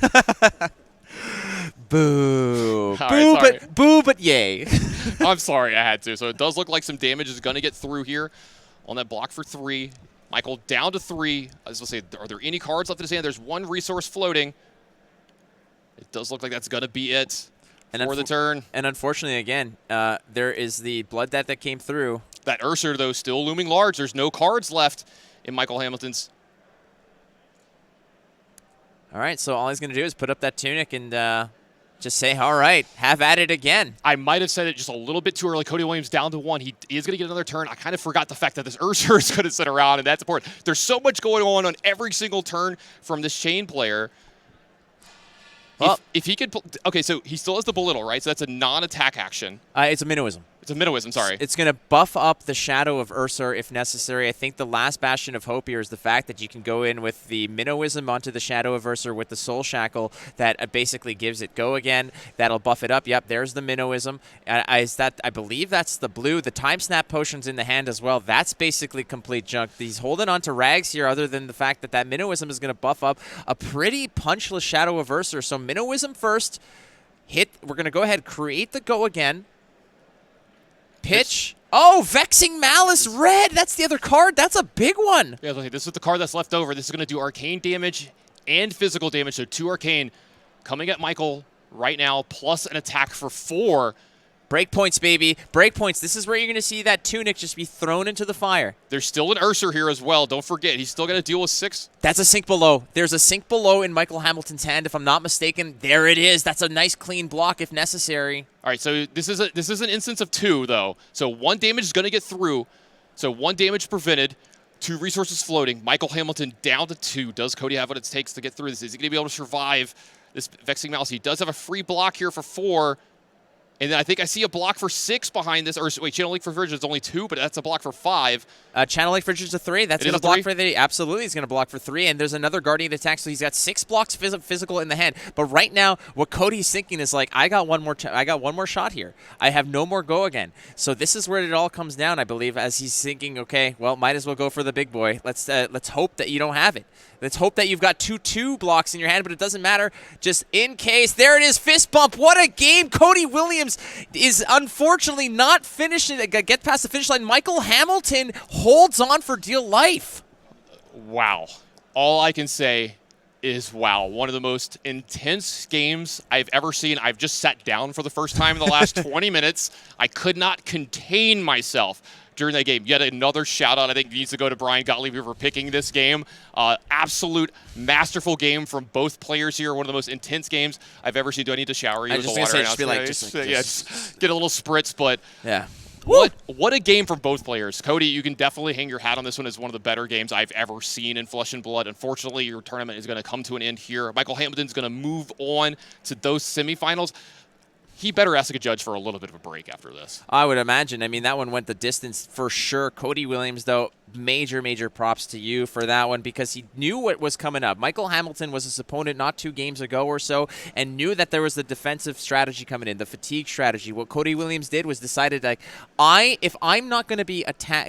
Boo. Right, boo, but yay. I'm sorry, I had to. So it does look like some damage is going to get through here on that block for 3. Michael down to 3. I was going to say, are there any cards left in his hand? There's 1 resource floating. It does look like that's going to be it for the turn. And unfortunately, again, there is the Blood Debt that came through. That Ursa, though, still looming large. There's no cards left in Michael Hamilton's. All right, so all he's going to do is put up that tunic and Just say, all right, have at it again. I might have said it just a little bit too early. Cody Williams down to 1. He is going to get another turn. I kind of forgot the fact that this Ursa is going to sit around, and that's important. There's so much going on every single turn from this chain player. Well, if he could... Okay, so he still has the belittle, right? So that's a non-attack action. It's a Minnowism. It's a Minnowism, sorry. It's going to buff up the Shadow of Ursa if necessary. I think the last bastion of hope here is the fact that you can go in with the Minnowism onto the Shadow of Ursa with the Soul Shackle that basically gives it go again. That'll buff it up. Yep, there's the Minnowism. I believe that's the blue. The Time Snap Potion's in the hand as well. That's basically complete junk. He's holding on to rags here other than the fact that that Minnowism is going to buff up a pretty punchless Shadow of Ursa. So Minnowism first. We're going to go ahead, create the go again. Pitch. Oh, Vexing Malice red. That's the other card. That's a big one. Yeah, look, this is the card that's left over. This is going to do arcane damage and physical damage. So 2 arcane coming at Michael right now, plus an attack for 4. Breakpoints, baby. Breakpoints. This is where you're going to see that Tunic just be thrown into the fire. There's still an Ursa here as well. Don't forget, he's still going to deal with 6. That's a Sink Below. There's a Sink Below in Michael Hamilton's hand, if I'm not mistaken. There it is. That's a nice clean block if necessary. All right, so this is an instance of 2, though. So 1 damage is going to get through. So 1 damage prevented. 2 resources floating. Michael Hamilton down to 2. Does Cody have what it takes to get through this? Is he going to be able to survive this Vexing Malice? He does have a free block here for 4. And then I think I see a block for 6 behind this. Or wait, Channel Link for Frigid is only 2, but that's a block for 5. Channel Link Frigid is a 3. That's going to block for 3. Absolutely, he's going to block for 3. And there's another Guardian attack, so he's got 6 blocks physical in the hand. But right now, what Cody's thinking is like, I got one more shot here. I have no more go again. So this is where it all comes down, I believe, as he's thinking, okay, well, might as well go for the big boy. Let's hope that you don't have it. Let's hope that you've got 2/2 blocks in your hand, but it doesn't matter. Just in case. There it is, fist bump. What a game. Cody Williams is unfortunately not finishing, get past the finish line. Michael Hamilton holds on for dear life. Wow. All I can say is wow. One of the most intense games I've ever seen. I've just sat down for the first time in the last 20 minutes. I could not contain myself during that game. Yet another shout out I think needs to go to Brian Gottlieb for picking this game. Absolute masterful game from both players here. One of the most intense games I've ever seen. Do I need to shower you with the water right now? Just get a little spritz, but yeah. What a game from both players. Cody, you can definitely hang your hat on this one as one of the better games I've ever seen in Flesh and Blood. Unfortunately, your tournament is going to come to an end here. Michael Hamilton's going to move on to those semifinals. He better ask a judge for a little bit of a break after this. I would imagine. I mean, that one went the distance for sure. Cody Williams, though, major props to you for that one because he knew what was coming up. Michael Hamilton was his opponent not 2 games ago or so and knew that there was the defensive strategy coming in, the fatigue strategy. What Cody Williams did was decided, like, if I'm not going to be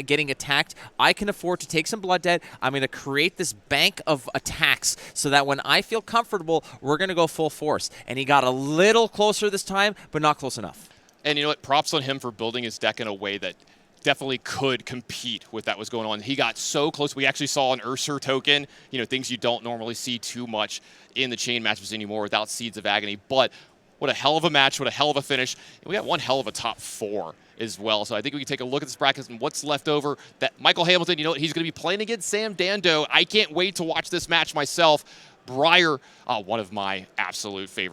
getting attacked, I can afford to take some blood debt. I'm going to create this bank of attacks so that when I feel comfortable, we're going to go full force. And he got a little closer this time, but not close enough. And you know what? Props on him for building his deck in a way that definitely could compete with that was going on. He got so close. We actually saw an Ursa token, you know, things you don't normally see too much in the chain matches anymore without Seeds of Agony. But what a hell of a match, what a hell of a finish. And we got one hell of a top 4 as well. So I think we can take a look at this bracket and what's left over. That Michael Hamilton, you know, he's going to be playing against Sam Dando. I can't wait to watch this match myself. Breyer, one of my absolute favorites.